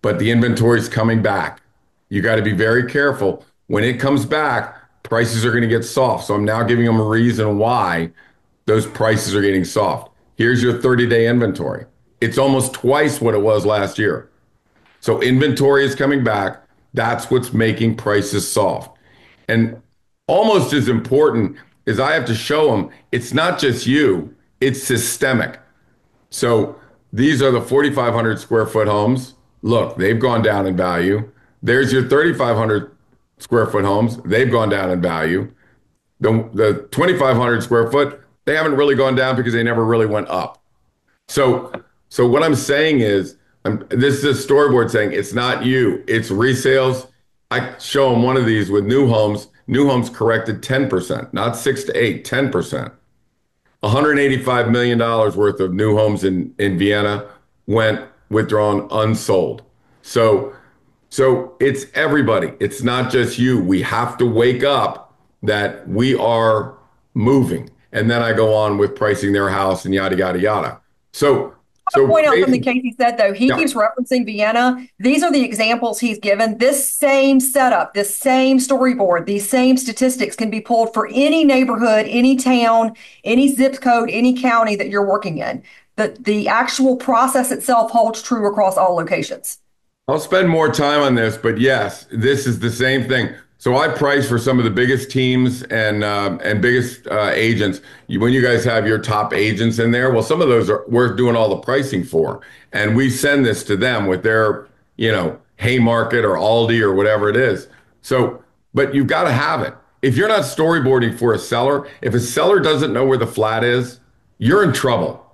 Speaker 5: But the inventory is coming back. You got to be very careful. When it comes back, prices are going to get soft. So I'm now giving them a reason why those prices are getting soft. Here's your 30-day inventory. It's almost twice what it was last year. So inventory is coming back. That's what's making prices soft. And almost as important is I have to show them it's not just you, it's systemic. So these are the 4,500 square foot homes. Look, they've gone down in value. There's your 3,500 square foot homes. They've gone down in value. The 2,500 square foot, they haven't really gone down because they never really went up. So what I'm saying is, this is a storyboard saying it's not you, it's resales. I show them one of these with new homes. New homes corrected 10%, not 6 to 8, 10%. $185 million worth of new homes in Vienna went withdrawn unsold. So it's everybody. It's not just you. We have to wake up that we are moving. And then I go on with pricing their house and yada, yada, yada.
Speaker 2: I want to point out something Casey said, though. He keeps referencing Vienna. These are the examples he's given. This same setup, this same storyboard, these same statistics can be pulled for any neighborhood, any town, any zip code, any county that you're working in. The actual process itself holds true across all locations.
Speaker 5: I'll spend more time on this, but yes, this is the same thing. So I price for some of the biggest teams and biggest agents. When you guys have your top agents in there, well, some of those are we're doing all the pricing for, and we send this to them with their, Haymarket or Aldi or whatever it is. So, but you've got to have it. If you're not storyboarding for a seller, if a seller doesn't know where the flat is, you're in trouble.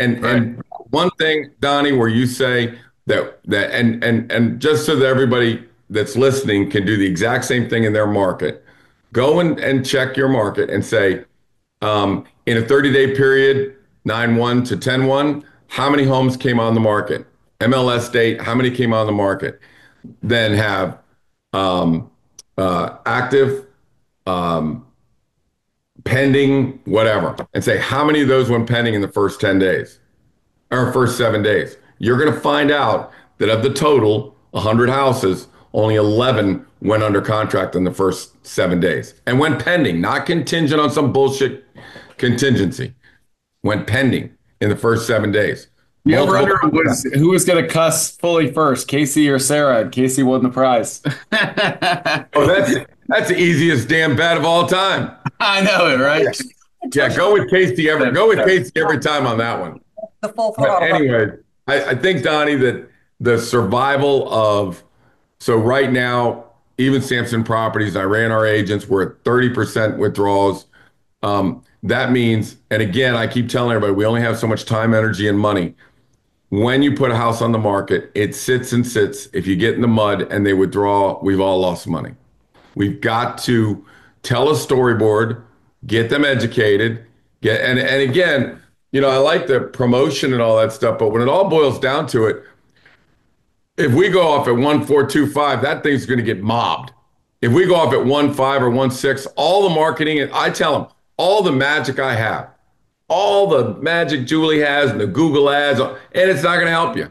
Speaker 5: And one thing, Donnie, where you say that and just so that everybody that's listening can do the exact same thing in their market. Go and check your market and say, in a 30-day period, 9/1 to 10/1, how many homes came on the market? MLS date, how many came on the market? Then have active, pending, whatever, and say how many of those went pending in the first 10 days or first 7 days. You're going to find out that of the total 100 houses, only 11 went under contract in the first 7 days and went pending, not contingent on some bullshit contingency. Went pending in the first 7 days.
Speaker 1: The over-under was who was going to cuss fully first, Casey or Sarah, and Casey won the prize.
Speaker 5: Oh, that's the easiest damn bet of all time.
Speaker 1: I know it, right?
Speaker 5: Yeah, go with Casey every time on that one.
Speaker 2: the full
Speaker 5: But
Speaker 2: throttle.
Speaker 5: anyway, I think, Donnie, that the survival of, so right now, even Samson Properties, I ran our agents, we're at 30% withdrawals. That means, and again, I keep telling everybody, we only have so much time, energy, and money. When you put a house on the market, it sits and sits. If you get in the mud and they withdraw, we've all lost money. We've got to tell a storyboard, get them educated, and again, I like the promotion and all that stuff, but when it all boils down to it, if we go off at 1425, that thing's going to get mobbed. If we go off at 15 or 16, all the marketing, and I tell them all the magic I have, all the magic Julie has and the Google ads, and it's not going to help you.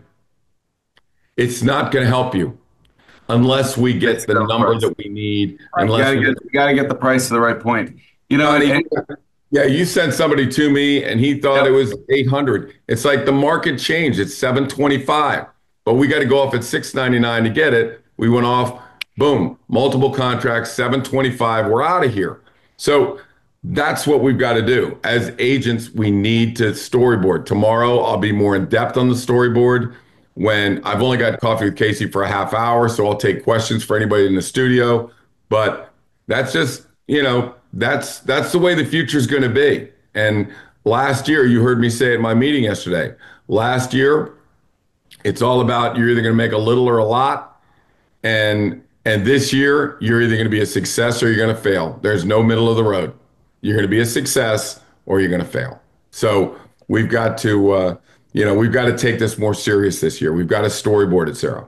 Speaker 5: It's not going to help you unless we get the number that we need.
Speaker 1: You got to get the price to the right point.
Speaker 5: Yeah, you sent somebody to me and he thought it was 800. It's like the market changed. It's 725, but we got to go off at 699 to get it. We went off, boom, multiple contracts, 725. We're out of here. So that's what we've got to do. As agents, we need to storyboard. Tomorrow, I'll be more in depth on the storyboard when I've only got coffee with Casey for a half hour. So I'll take questions for anybody in the studio. But that's just, that's the way the future is going to be. And last year, you heard me say at my meeting yesterday, last year, it's all about you're either going to make a little or a lot. And this year, you're either going to be a success or you're going to fail. There's no middle of the road. You're going to be a success or you're going to fail. So we've got to, we've got to take this more serious this year. We've got to storyboard it, Sarah.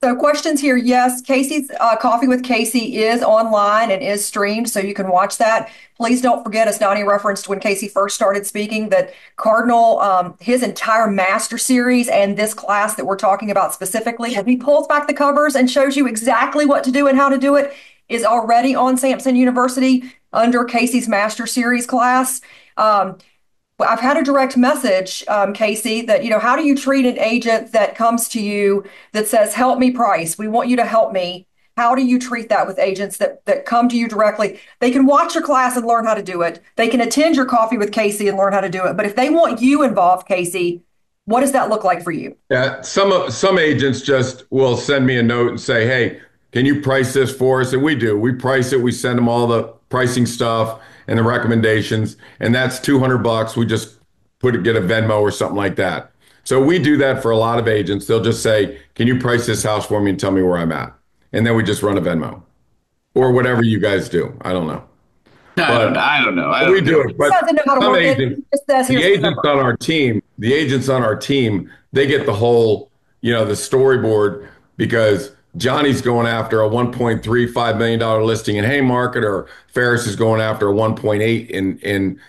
Speaker 2: So questions here. Yes, Casey's Coffee with Casey is online and is streamed, so you can watch that. Please don't forget, as Donnie referenced when Casey first started speaking, that Cardinal, his entire master series and this class that we're talking about specifically, if he pulls back the covers and shows you exactly what to do and how to do it, is already on Samson University under Casey's master series class. I've had a direct message, Casey, that, how do you treat an agent that comes to you that says, help me price, we want you to help me? How do you treat that with agents that come to you directly? They can watch your class and learn how to do it. They can attend your Coffee with Casey and learn how to do it. But if they want you involved, Casey, what does that look like for you?
Speaker 5: Yeah, some agents just will send me a note and say, hey, can you price this for us? And we do. We price it. We send them all the pricing stuff and the recommendations, and that's $200. We just get a Venmo or something like that. So we do that for a lot of agents. They'll just say, can you price this house for me and tell me where I'm at? And then we just run a Venmo or whatever you guys do. I don't know.
Speaker 1: I don't know.
Speaker 5: We do it. But some agents, the agents on our team, they get the whole, the storyboard because Johnny's going after a $1.35 million listing in Haymarket, or Ferris is going after a 1.8 and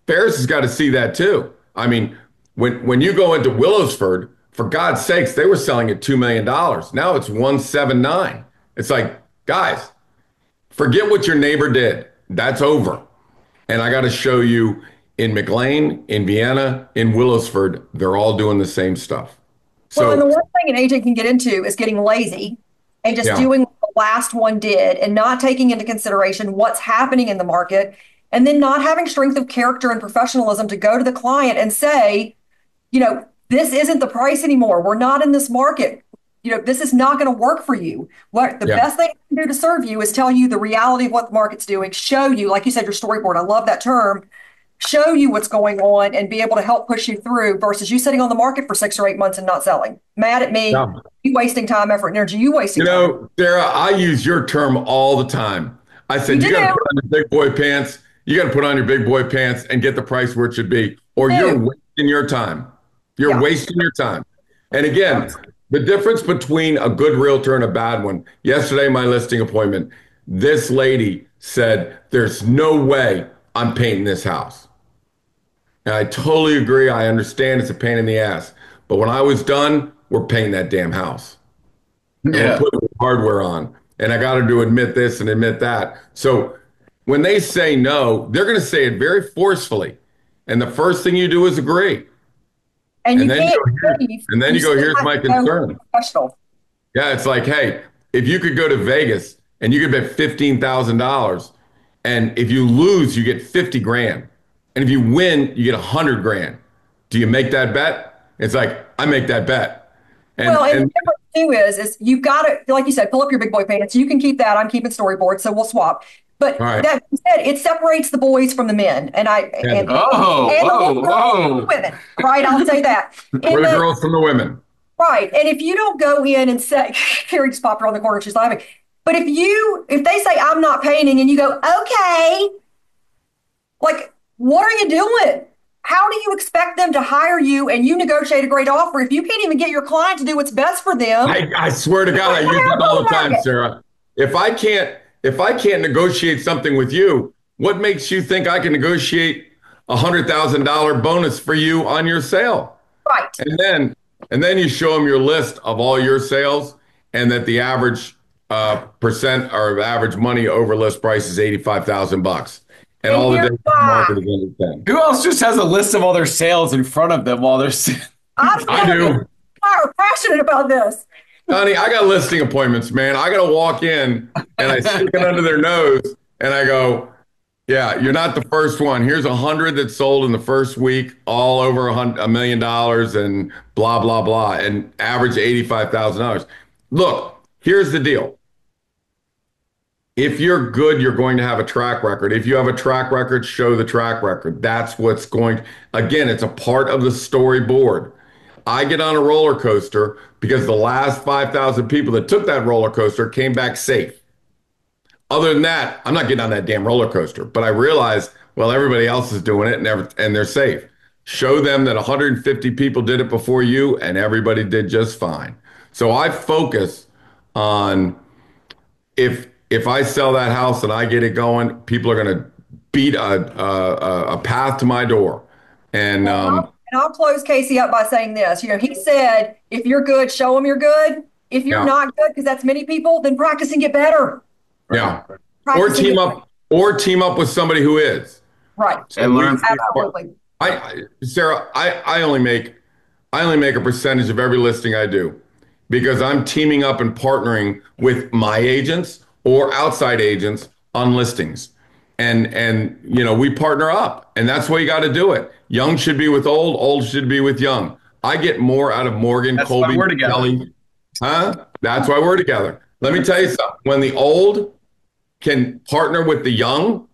Speaker 5: Ferris has got to see that too. I mean, when you go into Willowsford, for God's sakes, they were selling at $2 million. Now it's 1.79. It's like, guys, forget what your neighbor did. That's over. And I got to show you in McLean, in Vienna, in Willowsford, they're all doing the same stuff.
Speaker 2: Well, and the one thing an agent can get into is getting lazy and just doing what the last one did and not taking into consideration what's happening in the market, and then not having strength of character and professionalism to go to the client and say, this isn't the price anymore. We're not in this market. This is not going to work for you. What the best thing I can do to serve you is tell you the reality of what the market's doing, show you, like you said, your storyboard. I love that term. Show you what's going on and be able to help push you through versus you sitting on the market for 6 or 8 months and not selling. Mad at me, you wasting time, effort, and energy, you wasting time.
Speaker 5: Sarah, I use your term all the time. I said, you got to put on your big boy pants. You got to put on your big boy pants and get the price where it should be, or you're wasting your time. You're wasting your time. And again, the difference between a good realtor and a bad one. Yesterday, my listing appointment, this lady said, there's no way I'm painting this house. And I totally agree. I understand it's a pain in the ass. But when I was done, we're painting that damn house. And we're putting hardware on. And I got her to admit this and admit that. So when they say no, they're going to say it very forcefully. And the first thing you do is agree.
Speaker 2: And
Speaker 5: then you go, here's my concern. Yeah, it's like, hey, if you could go to Vegas and you could bet $15,000, and if you lose, you get 50 grand. And if you win, you get 100 grand. Do you make that bet? It's like, I make that bet.
Speaker 2: And the difference too is you've got to, like you said, pull up your big boy pants. You can keep that. I'm keeping storyboard, so we'll swap. But that being said, it separates the boys from the men, and the women. Right, I'll say that.
Speaker 5: We're the girls from the women.
Speaker 2: Right, and if you don't go in and say, Carrie just popped around the corner, she's laughing. But if they say I'm not painting, and you go, okay, like, what are you doing? How do you expect them to hire you and you negotiate a great offer if you can't even get your client to do what's best for them?
Speaker 5: I swear to God, I use it all the time, Sarah. If I can't negotiate something with you, what makes you think I can negotiate $100,000 bonus for you on your sale?
Speaker 2: Right.
Speaker 5: And then you show them your list of all your sales, and that the average percent or average money over list price is $85,000. And all the different marketers understand.
Speaker 1: Who else just has a list of all their sales in front of them while they're
Speaker 5: I do.
Speaker 2: I'm passionate about this.
Speaker 5: Donny, I got listing appointments, man. I got to walk in and I stick it under their nose and I go, yeah, you're not the first one. Here's 100 that sold in the first week, all over $1 million and blah, blah, blah, and average $85,000. Look, here's the deal. If you're good, you're going to have a track record. If you have a track record, show the track record. That's what's going, again, it's a part of the storyboard. I get on a roller coaster because the last 5,000 people that took that roller coaster came back safe. Other than that, I'm not getting on that damn roller coaster. But I realized, well, everybody else is doing it and they're safe. Show them that 150 people did it before you and everybody did just fine. So I focus on if I sell that house and I get it going, people are going to beat a path to my door. And
Speaker 2: I'll close Casey up by saying this. You know, he said, if you're good, show them you're good. If you're not good, because that's many people, then practice and get better.
Speaker 5: Yeah. Or team up with somebody who is.
Speaker 2: Right.
Speaker 1: And learn.
Speaker 2: Absolutely.
Speaker 5: Sarah, I only make a percentage of every listing I do because I'm teaming up and partnering with my agents or outside agents on listings. And you know, we partner up, and that's why you got to do it. Young should be with old should be with young. I get more out of Morgan, Colby, Kelly. Huh? That's why we're together. Let me tell you something. When the old can partner with the young,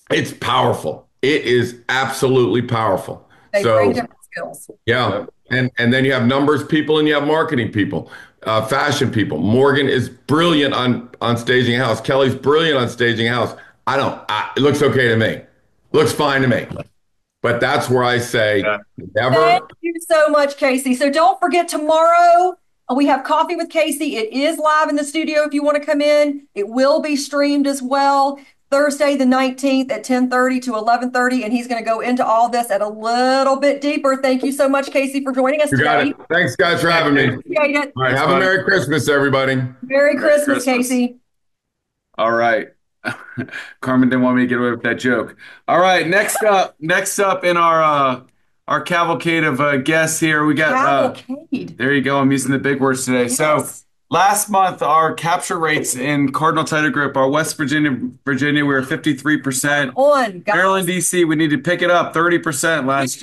Speaker 5: it's powerful. It is absolutely powerful.
Speaker 2: They bring different skills.
Speaker 5: Yeah. And then you have numbers people and you have marketing people, fashion people. Morgan is brilliant on staging a house. Kelly's brilliant on staging a house. It looks okay to me. Looks fine to me. But that's where I say never.
Speaker 2: Thank you so much, Casey. So don't forget, tomorrow we have Coffee with Casey. It is live in the studio if you want to come in. It will be streamed as well. Thursday the 19th at 10:30 to 11:30, and he's going to go into all this at a little bit deeper. Thank you so much, Casey, for joining us
Speaker 5: today.
Speaker 2: Got
Speaker 5: it. Thanks, guys, for having me.
Speaker 2: All
Speaker 5: right, have a Merry Christmas, everybody.
Speaker 2: Merry Christmas, Casey.
Speaker 1: All right. Carmen didn't want me to get away with that joke. All right, next up in our cavalcade of guests here, we got
Speaker 2: cavalcade.
Speaker 1: There you go. I'm using the big words today. Yes. So last month, our capture rates in Cardinal Title Group, our West Virginia, we were 53%. Maryland, DC, we need to pick it up 30% last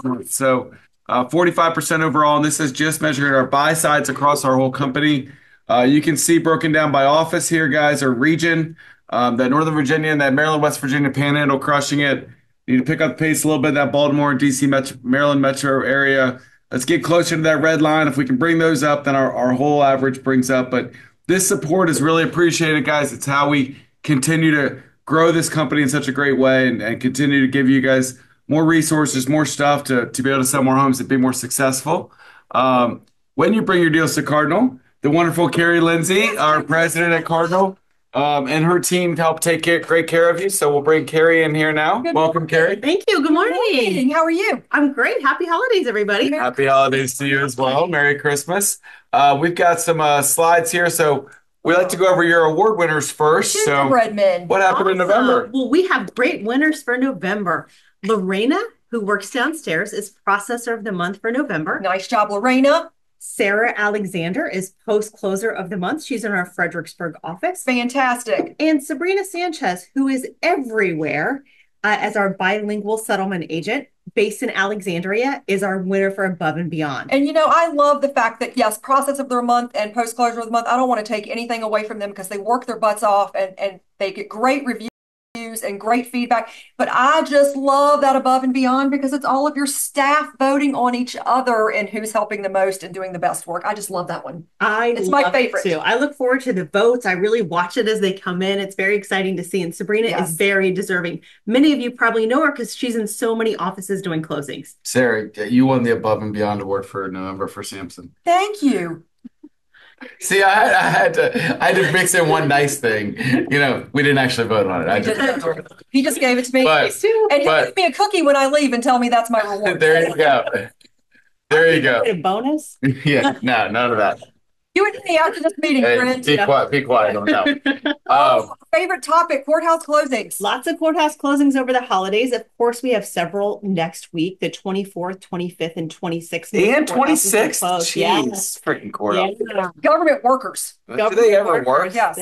Speaker 1: month. So 45% overall. And this is just measuring our buy sides across our whole company. You can see broken down by office here, guys, or region. That Northern Virginia and that Maryland, West Virginia panhandle crushing it. Need to pick up the pace a little bit in that Baltimore and DC Maryland metro area. Let's get closer to that red line. If we can bring those up, then our whole average brings up. But this support is really appreciated, guys. It's how we continue to grow this company in such a great way and continue to give you guys more resources, more stuff to be able to sell more homes and be more successful. When you bring your deals to Cardinal, the wonderful Carrie Lindsey, our president at Cardinal, and her team to help take great care of you. So we'll bring Carrie in here now. Welcome, Carrie.
Speaker 6: Thank you. Good morning.
Speaker 2: How are you?
Speaker 6: I'm great. Happy holidays, everybody.
Speaker 1: Happy holidays to you as well. Merry Christmas. We've got some slides here. So we like to go over your award winners first.
Speaker 2: Redmond.
Speaker 1: What happened in November?
Speaker 6: Well, we have great winners for November. Lorena, who works downstairs, is processor of the month for November.
Speaker 2: Nice job, Lorena.
Speaker 6: Sarah Alexander is post-closer of the month. She's in our Fredericksburg office.
Speaker 2: Fantastic.
Speaker 6: And Sabrina Sanchez, who is everywhere as our bilingual settlement agent. based in Alexandria, is our winner for Above and Beyond.
Speaker 2: And I love the fact that yes, process of the month and post closure of the month, I don't want to take anything away from them because they work their butts off and they get great reviews and great feedback. But I just love that Above and Beyond because it's all of your staff voting on each other and who's helping the most and doing the best work. I just love that one. It's my favorite
Speaker 6: too. I look forward to the votes. I really watch it as they come in. It's very exciting to see. And Sabrina is very deserving. Many of you probably know her because she's in so many offices doing closings.
Speaker 1: Sarah, you won the Above and Beyond award for November for Samson.
Speaker 2: Thank you.
Speaker 1: See, I had to mix in one nice thing. We didn't actually vote on it.
Speaker 2: He just gave it to me. And he'll give me a cookie when I leave and tell me that's my reward.
Speaker 1: There you go. There you go.
Speaker 6: A bonus?
Speaker 1: Yeah, no, none of that.
Speaker 2: You and me after this meeting, friend.
Speaker 1: Be quiet on that.
Speaker 2: Favorite topic, courthouse closings.
Speaker 6: Lots of courthouse closings over the holidays. Of course, we have several next week, the 24th, 25th, and 26th.
Speaker 1: And 26th? Jeez,
Speaker 6: yes.
Speaker 1: Freaking courthouse.
Speaker 2: Yeah. Government workers.
Speaker 1: Do they ever work?
Speaker 2: Yes.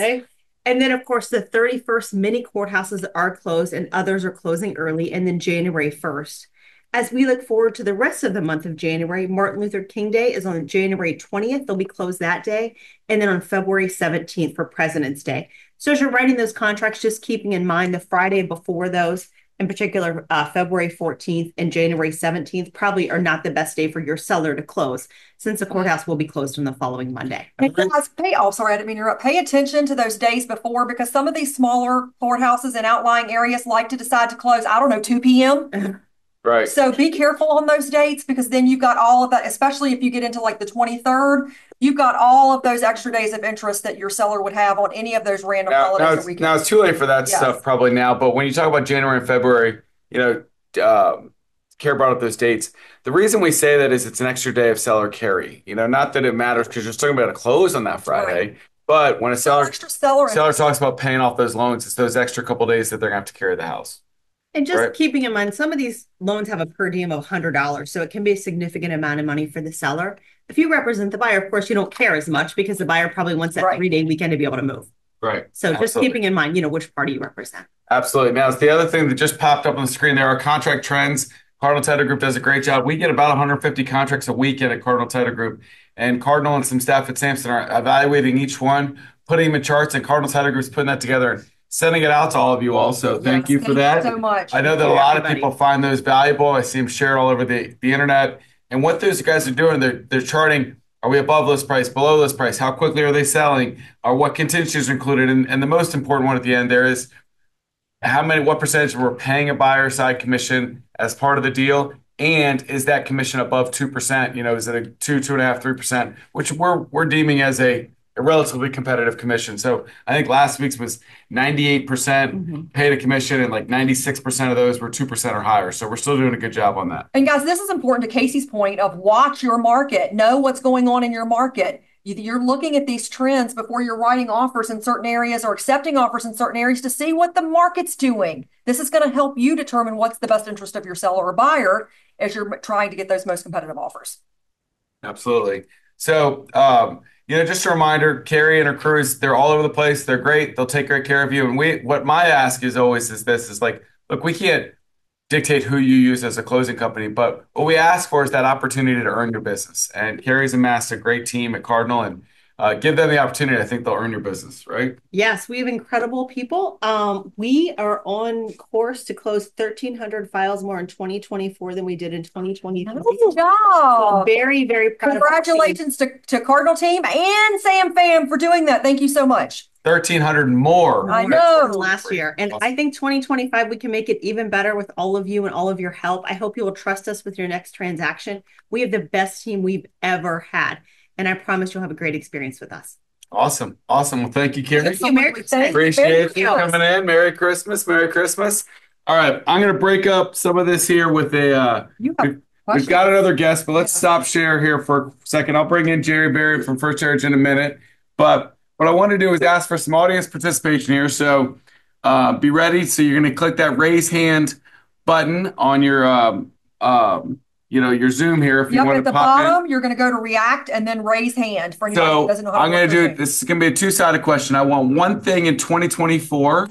Speaker 6: And then, of course, the 31st, many courthouses are closed and others are closing early. And then January 1st. As we look forward to the rest of the month of January, Martin Luther King Day is on January 20th. They'll be closed that day. And then on February 17th for President's Day. So as you're writing those contracts, just keeping in mind the Friday before those, in particular, February 14th and January 17th, probably are not the best day for your seller to close since the courthouse will be closed on the following Monday.
Speaker 2: And guys, sorry, I didn't mean to interrupt. Pay attention to those days before because some of these smaller courthouses in outlying areas like to decide to close, 2 p.m.
Speaker 1: Right.
Speaker 2: So be careful on those dates because then you've got all of that, especially if you get into like the 23rd, you've got all of those extra days of interest that your seller would have on any of those random holidays or weekends.
Speaker 1: Now it's too late for that stuff probably now, but when you talk about January and February, Carrie brought up those dates. The reason we say that is it's an extra day of seller carry. Not that it matters because you're still going to be able to close on that Friday. Right. But when a seller talks about paying off those loans, it's those extra couple days that they're going to have to carry the house.
Speaker 6: And just keeping in mind, some of these loans have a per diem of $100, so it can be a significant amount of money for the seller. If you represent the buyer, of course, you don't care as much because the buyer probably wants that 3-day weekend to be able to move.
Speaker 1: Right.
Speaker 6: So just keeping in mind, which party you represent.
Speaker 1: Absolutely. Now, it's the other thing that just popped up on the screen. There are contract trends. Cardinal Title Group does a great job. We get about 150 contracts a week at Cardinal Title Group, and Cardinal and some staff at Samson are evaluating each one, putting them in charts, and Cardinal Title Group is putting that together. Sending it out to all of you also. Thank you for that.
Speaker 2: Thank you so much.
Speaker 1: I know that a lot of people find those valuable. I see them shared all over the internet. And what those guys are doing, they're charting, are we above list price, below list price? How quickly are they selling? Or what contingencies are included? And the most important one at the end there is what percentage we're paying a buyer side commission as part of the deal? And is that commission above 2%? Is it a 2.5%, 3%, which we're deeming as a relatively competitive commission. So I think last week's was 98% paid a commission and like 96% of those were 2% or higher. So we're still doing a good job on that.
Speaker 2: And guys, this is important to Casey's point of watch your market, know what's going on in your market. You're looking at these trends before you're writing offers in certain areas or accepting offers in certain areas to see what the market's doing. This is going to help you determine what's the best interest of your seller or buyer as you're trying to get those most competitive offers.
Speaker 1: Absolutely. So, just a reminder, Carrie and her crews, they're all over the place. They're great. They'll take great care of you. And what my ask is always is like, look, we can't dictate who you use as a closing company, but what we ask for is that opportunity to earn your business. And Carrie's amassed a great team at Cardinal, and give them the opportunity. I think they'll earn your business, right?
Speaker 6: Yes, we have incredible people. We are on course to close 1,300 files more in 2024 than we did in 2023.
Speaker 2: Good job.
Speaker 6: So very, very proud.
Speaker 2: Congratulations to Cardinal team and Sam Fam for doing that. Thank you so much.
Speaker 1: 1,300 more.
Speaker 2: I know.
Speaker 6: Last year. And I think 2025, we can make it even better with all of you and all of your help. I hope you will trust us with your next transaction. We have the best team we've ever had. And I promise you'll have a great experience with us.
Speaker 1: Awesome. Well, thank you, Carrie.
Speaker 6: Thank you. Merry Christmas.
Speaker 1: Appreciate you coming in. Merry Christmas. Merry Christmas. All right. I'm going to break up some of this here with we've got another guest, but let's stop share here for a second. I'll bring in Jerry Berry from First Heritage in a minute. But what I want to do is ask for some audience participation here. So be ready. So you're going to click that raise hand button on your your Zoom here if you want to pop in. At the bottom,
Speaker 2: you're going to go to react and then raise hand for anybody who doesn't know how to
Speaker 1: I'm going to do it. This is going to be a two-sided question. I want one thing in 2024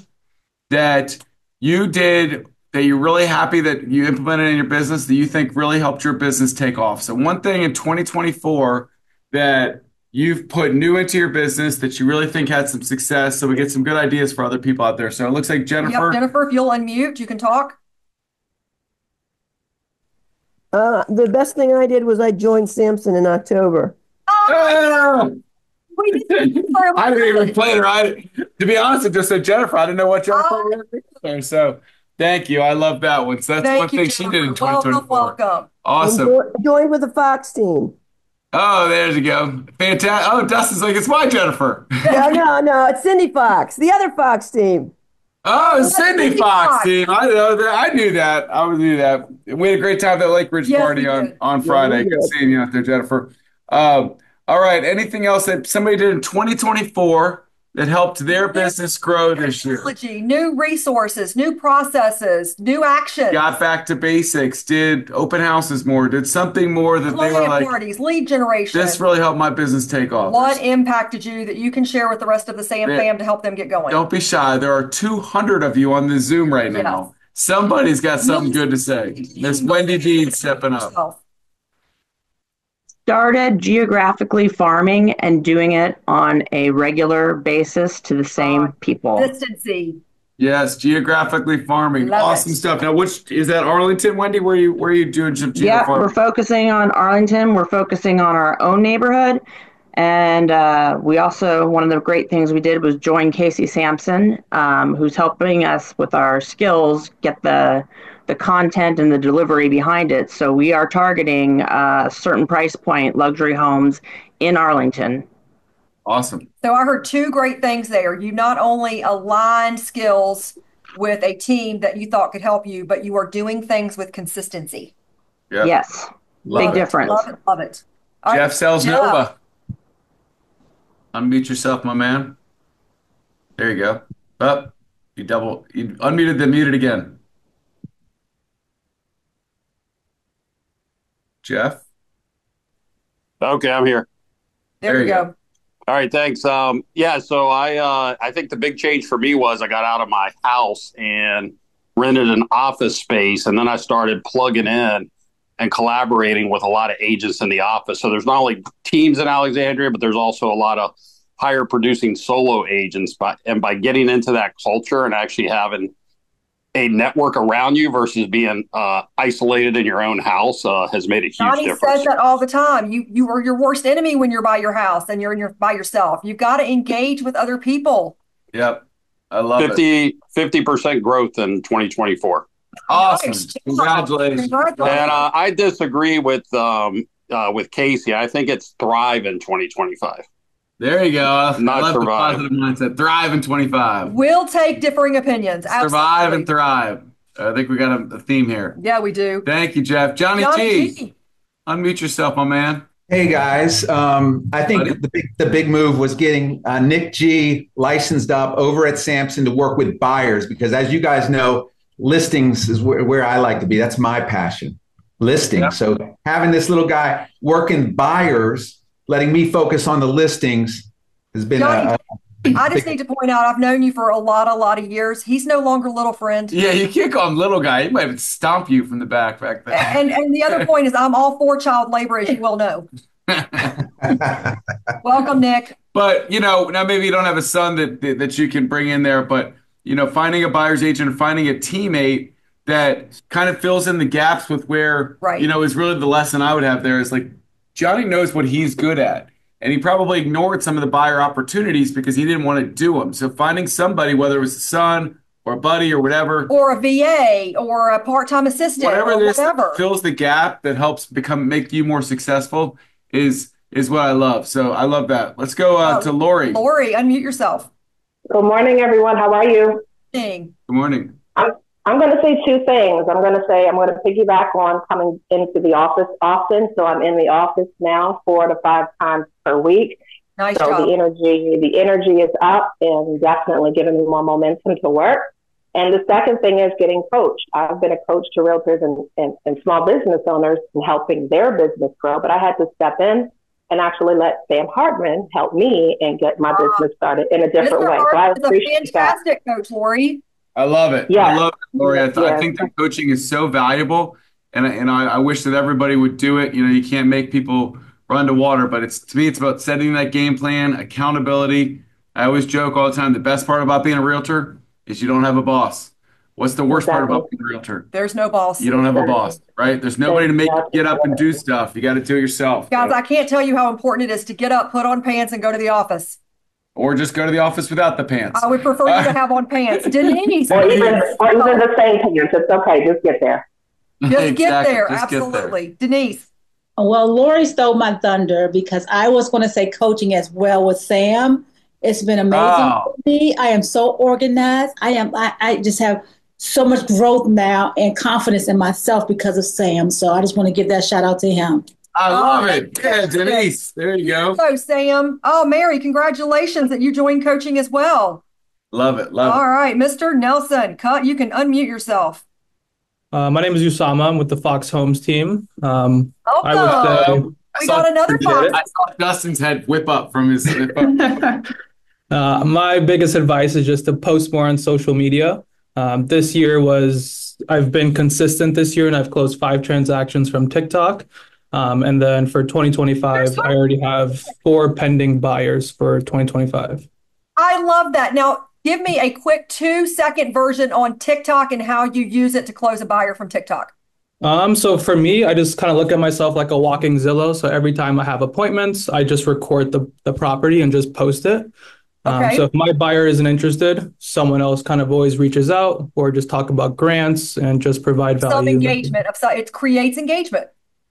Speaker 1: that you did that you're really happy that you implemented in your business that you think really helped your business take off? So one thing in 2024 that you've put new into your business that you really think had some success, so we get some good ideas for other people out there. So it looks like Jennifer.
Speaker 2: Yep, Jennifer, if you'll unmute, you can talk.
Speaker 7: The best thing I did was I joined Samson in October.
Speaker 1: Oh,
Speaker 2: We did.
Speaker 1: I didn't even play it. To be honest, it just said Jennifer. I didn't know what Jennifer was there. So thank you. I love that one. So that's one thing she did in 2024.
Speaker 2: Welcome.
Speaker 1: Awesome.
Speaker 7: Joined with the Fox team.
Speaker 1: Oh, there you go. Fantastic. Oh, Dustin's like, it's my Jennifer.
Speaker 7: No, it's Cindy Fox, the other Fox team.
Speaker 1: Oh, Cindy Fox team. I know that. I knew that. I knew that. We had a great time at the Lake Ridge party on Friday. Good seeing you out there, Jennifer. All right. Anything else that somebody did in 2024 that helped their business grow this year?
Speaker 2: New resources, new processes, new actions.
Speaker 1: Got back to basics, did open houses more, did something more that they were like,
Speaker 2: parties, lead generation.
Speaker 1: This really helped my business take off.
Speaker 2: What impacted you that you can share with the rest of the Sam fam to help them get going?
Speaker 1: Don't be shy. There are 200 of you on the Zoom right now. Yes. Somebody's got something good to say. Miss Wendy Dean stepping up.
Speaker 8: Started geographically farming and doing it on a regular basis to the same people.
Speaker 2: Consistency.
Speaker 1: Yes, geographically farming. Awesome stuff. Now, which is that Arlington, Wendy? Where are you doing some
Speaker 8: Yeah, we're focusing on Arlington. We're focusing on our own neighborhood. And we also, one of the great things we did was join Casey Samson, who's helping us with our skills, get the content and the delivery behind it. So we are targeting a certain price point luxury homes in Arlington.
Speaker 1: Awesome.
Speaker 2: So I heard two great things there. You not only aligned skills with a team that you thought could help you, but you are doing things with consistency.
Speaker 1: Yep.
Speaker 8: Yes. Big difference.
Speaker 2: Love it.
Speaker 1: Jeff sells Nova. Unmute yourself, my man. There you go. Up. You unmuted, then muted again. Jeff?
Speaker 9: Okay, I'm here.
Speaker 2: There you go.
Speaker 9: All right, thanks. Yeah, so I think the big change for me was I got out of my house and rented an office space, and then I started plugging in and collaborating with a lot of agents in the office. So there's not only teams in Alexandria, but there's also a lot of higher producing solo agents. And by getting into that culture and actually having a network around you versus being isolated in your own house has made a huge difference.
Speaker 2: Donny says that all the time. You are your worst enemy when you're by your house and you're by yourself. You've got to engage with other people.
Speaker 1: Yep. I love
Speaker 9: 50% growth in 2024.
Speaker 1: Awesome. Nice. Congratulations.
Speaker 9: And I disagree with Casey. I think it's thrive in 2025.
Speaker 1: There you go.
Speaker 9: Not
Speaker 1: survive. The positive mindset. Thrive in 25.
Speaker 2: We'll take differing opinions. Absolutely.
Speaker 1: Survive and thrive. I think we got a theme here.
Speaker 2: Yeah, we do.
Speaker 1: Thank you, Jeff. Johnny G. Unmute yourself, my man.
Speaker 10: Hey, guys. I think the big move was getting Nick G licensed up over at Samson to work with buyers, because as you guys know, listings is where I like to be. That's my passion, listings. Yep. So having this little guy working buyers, letting me focus on the listings has been
Speaker 2: I just need to point out, I've known you for a lot of years. He's no longer little friend.
Speaker 1: Yeah, you can't call him little guy. He might stomp you from the back there.
Speaker 2: And the other point is I'm all for child labor, as you well know. Welcome, Nick.
Speaker 1: But, now maybe you don't have a son that you can bring in there, but, finding a buyer's agent and finding a teammate that kind of fills in the gaps with where, is really the lesson I would have there is like, Johnny knows what he's good at, and he probably ignored some of the buyer opportunities because he didn't want to do them. So finding somebody, whether it was a son or a buddy or whatever,
Speaker 2: or a VA or a part-time assistant, whatever
Speaker 1: fills the gap that helps make you more successful is what I love. So I love that. Let's go to Lori.
Speaker 2: Lori, unmute yourself.
Speaker 11: Good morning, everyone. How are you?
Speaker 1: Good morning.
Speaker 11: I'm going to say two things. I'm going to piggyback on coming into the office often. So I'm in the office now 4 to 5 times per week.
Speaker 2: Nice
Speaker 11: so
Speaker 2: job.
Speaker 11: The energy is up and definitely giving me more momentum to work. And the second thing is getting coached. I've been a coach to realtors and small business owners and helping their business grow, but I had to step in and actually let Sam Hartman help me and get my business started in a different way. So I appreciate
Speaker 2: fantastic coach, Lori.
Speaker 1: I love it. I
Speaker 11: Yes.
Speaker 1: love it, Lori. I
Speaker 11: Yes.
Speaker 1: think that coaching is so valuable, and I wish that everybody would do it. You know, you can't make people run to water, but it's to me, it's about setting that game plan, accountability. I always joke all the time. The best part about being a realtor is you don't have a boss. What's the worst part
Speaker 11: Exactly.
Speaker 1: about being a realtor?
Speaker 2: There's no boss.
Speaker 1: You don't have a boss, right? There's nobody to make you get up and do stuff. You got to do it yourself.
Speaker 2: Guys, I can't tell you how important it is to get up, put on pants, and go to the office.
Speaker 1: Or just go to the office without the pants.
Speaker 2: I would prefer you to have on pants. Denise.
Speaker 11: Or even the same pants. It's okay. Just get there.
Speaker 2: Just get there.
Speaker 1: Just get there.
Speaker 2: Absolutely. Denise.
Speaker 12: Well, Lori stole my thunder because I was going to say coaching as well with Sam. It's been amazing for me. I am so organized. I just have so much growth now and confidence in myself because of Sam. So I just want to give that shout out to him.
Speaker 1: I love it. Yeah, Denise. There you go.
Speaker 2: So, Sam. Oh, Mary, congratulations that you joined coaching as well.
Speaker 1: Love it. Love it.
Speaker 2: All right, Mr. Nelson, you can unmute yourself.
Speaker 13: My name is Usama. I'm with the Fox Homes team.
Speaker 2: Welcome.
Speaker 13: I would say
Speaker 2: we got another Fox.
Speaker 1: I saw Dustin's head whip up from his.
Speaker 13: my biggest advice is just to post more on social media. This year I've been consistent this year, and I've closed 5 transactions from TikTok. And then for 2025, I already have 4 pending buyers for 2025.
Speaker 2: I love that. Now, give me a quick 2-second version on TikTok and how you use it to close a buyer from TikTok.
Speaker 13: So for me, I just kind of look at myself like a walking Zillow. So every time I have appointments, I just record the property and just post it.
Speaker 2: Okay.
Speaker 13: So if my buyer isn't interested, someone else kind of always reaches out or just talk about grants and just provide value.
Speaker 2: Some engagement. It creates engagement.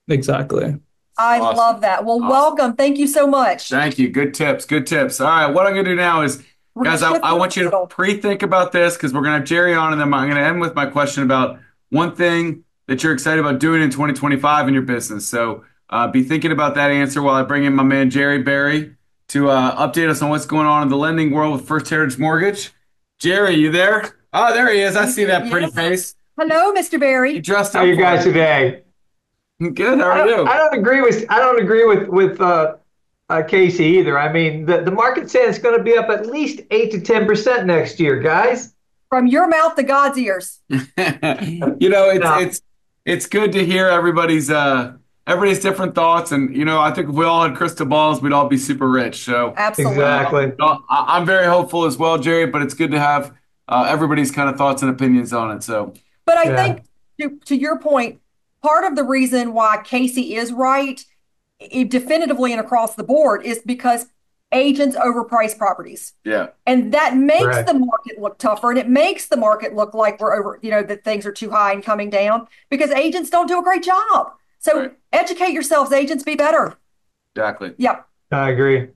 Speaker 13: Exactly.
Speaker 2: I love that. Well, welcome. Thank you so much.
Speaker 1: Thank you. Good tips. Good tips. All right. What I'm going to do now is, guys, I want you to pre-think about this because we're going to have Jerry on, and then I'm going to end with my question about one thing that you're excited about doing in 2025 in your business. So be thinking about that answer while I bring in my man, Jerry Berry, to update us on what's going on in the lending world with First Heritage Mortgage. Jerry, you there? Oh, there he is. I see that pretty face.
Speaker 2: Hello, Mr. Berry.
Speaker 14: How are you guys today?
Speaker 1: Good. How are you?
Speaker 14: I don't agree with Casey either. I mean, the market said it's going to be up at least 8 to 10% next year, guys.
Speaker 2: From your mouth to God's ears.
Speaker 1: It's good to hear everybody's different thoughts, and I think if we all had crystal balls, we'd all be super rich. So
Speaker 2: absolutely,
Speaker 14: exactly.
Speaker 1: I'm very hopeful as well, Jerry. But it's good to have everybody's kind of thoughts and opinions on it. So,
Speaker 2: but I think to your point, part of the reason why Casey is right, definitively and across the board, is because agents overprice properties.
Speaker 1: Yeah.
Speaker 2: And that makes the market look tougher, and it makes the market look like we're over, that things are too high and coming down because agents don't do a great job. So educate yourselves, agents, be better.
Speaker 1: Exactly.
Speaker 2: Yep.
Speaker 14: I agree. Can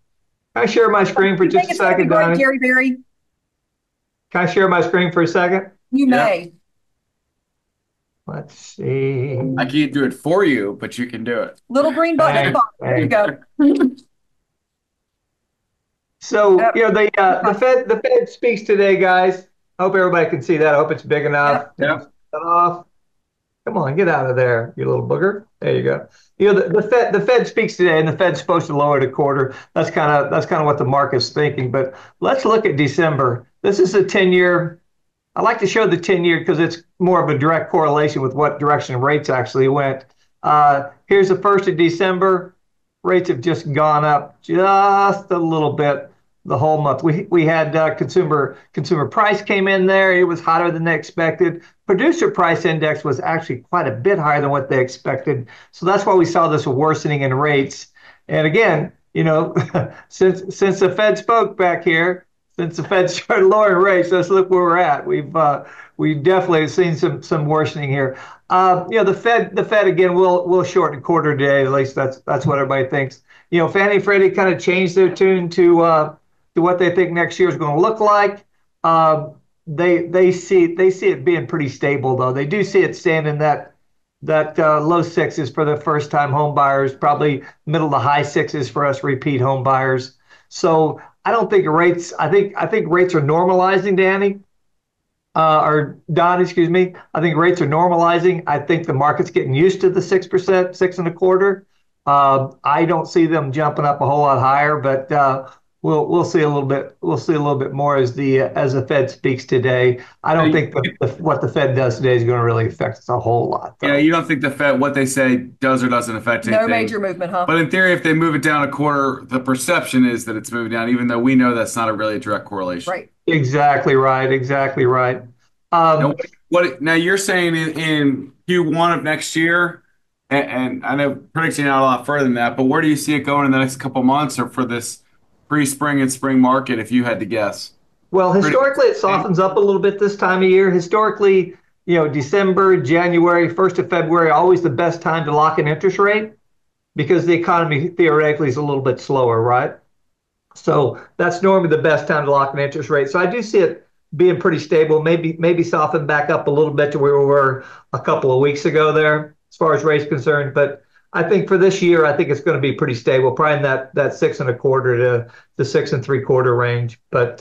Speaker 14: I share my screen for just a second, Donny?
Speaker 2: Jerry Berry.
Speaker 14: Can I share my screen for a second?
Speaker 2: You may.
Speaker 14: Let's see.
Speaker 1: I can't do it for you, but you can do it.
Speaker 2: Little green button at the bottom. There you go.
Speaker 14: So, the Fed speaks today, guys. I hope everybody can see that. I hope it's big enough.
Speaker 1: Yep.
Speaker 14: Off. Come on, get out of there, you little booger. There you go. The Fed speaks today, and the Fed's supposed to lower it a quarter. That's kind of what the market's thinking. But let's look at December. This is a 10-year. I like to show the 10-year because it's more of a direct correlation with what direction rates actually went. Here's the 1st of December. Rates have just gone up just a little bit the whole month. We had consumer price came in there. It was hotter than they expected. Producer price index was actually quite a bit higher than what they expected. So that's why we saw this worsening in rates. And again, since the Fed spoke back here, since the Fed started lowering rates, let's look where we're at. We've definitely seen some worsening here. The Fed again will shorten a quarter today. At least that's what everybody thinks. Fannie and Freddie kind of changed their tune to what they think next year is going to look like. They see it being pretty stable, though. They do see it staying in that low 6s for the first time home buyers, probably middle to high 6s for us repeat home buyers. So I don't think rates. I think rates are normalizing, Danny. Or Don, excuse me. I think rates are normalizing. I think the market's getting used to the 6%, 6.25. I don't see them jumping up a whole lot higher, but we'll see a little bit. We'll see a little bit more as the Fed speaks today. I don't think what the Fed does today is going to really affect us a whole lot, though.
Speaker 1: Yeah, you don't think the Fed, what they say does or doesn't affect anything.
Speaker 2: No major movement, huh?
Speaker 1: But in theory, if they move it down a quarter, the perception is that it's moving down, even though we know that's not really a direct correlation.
Speaker 2: Right.
Speaker 14: Exactly right. Exactly right.
Speaker 1: Now you're saying in Q1 of next year, and I know predicting out a lot further than that, but where do you see it going in the next couple months or for this pre-spring and spring market, if you had to guess?
Speaker 14: Well, historically, it softens up a little bit this time of year. Historically, December, January, 1st of February, always the best time to lock an interest rate because the economy theoretically is a little bit slower, right? So that's normally the best time to lock an interest rate. So I do see it being pretty stable, maybe soften back up a little bit to where we were a couple of weeks ago there as far as rates concerned. But I think for this year, I think it's going to be pretty stable, probably in that 6.25 to the 6.75 range. But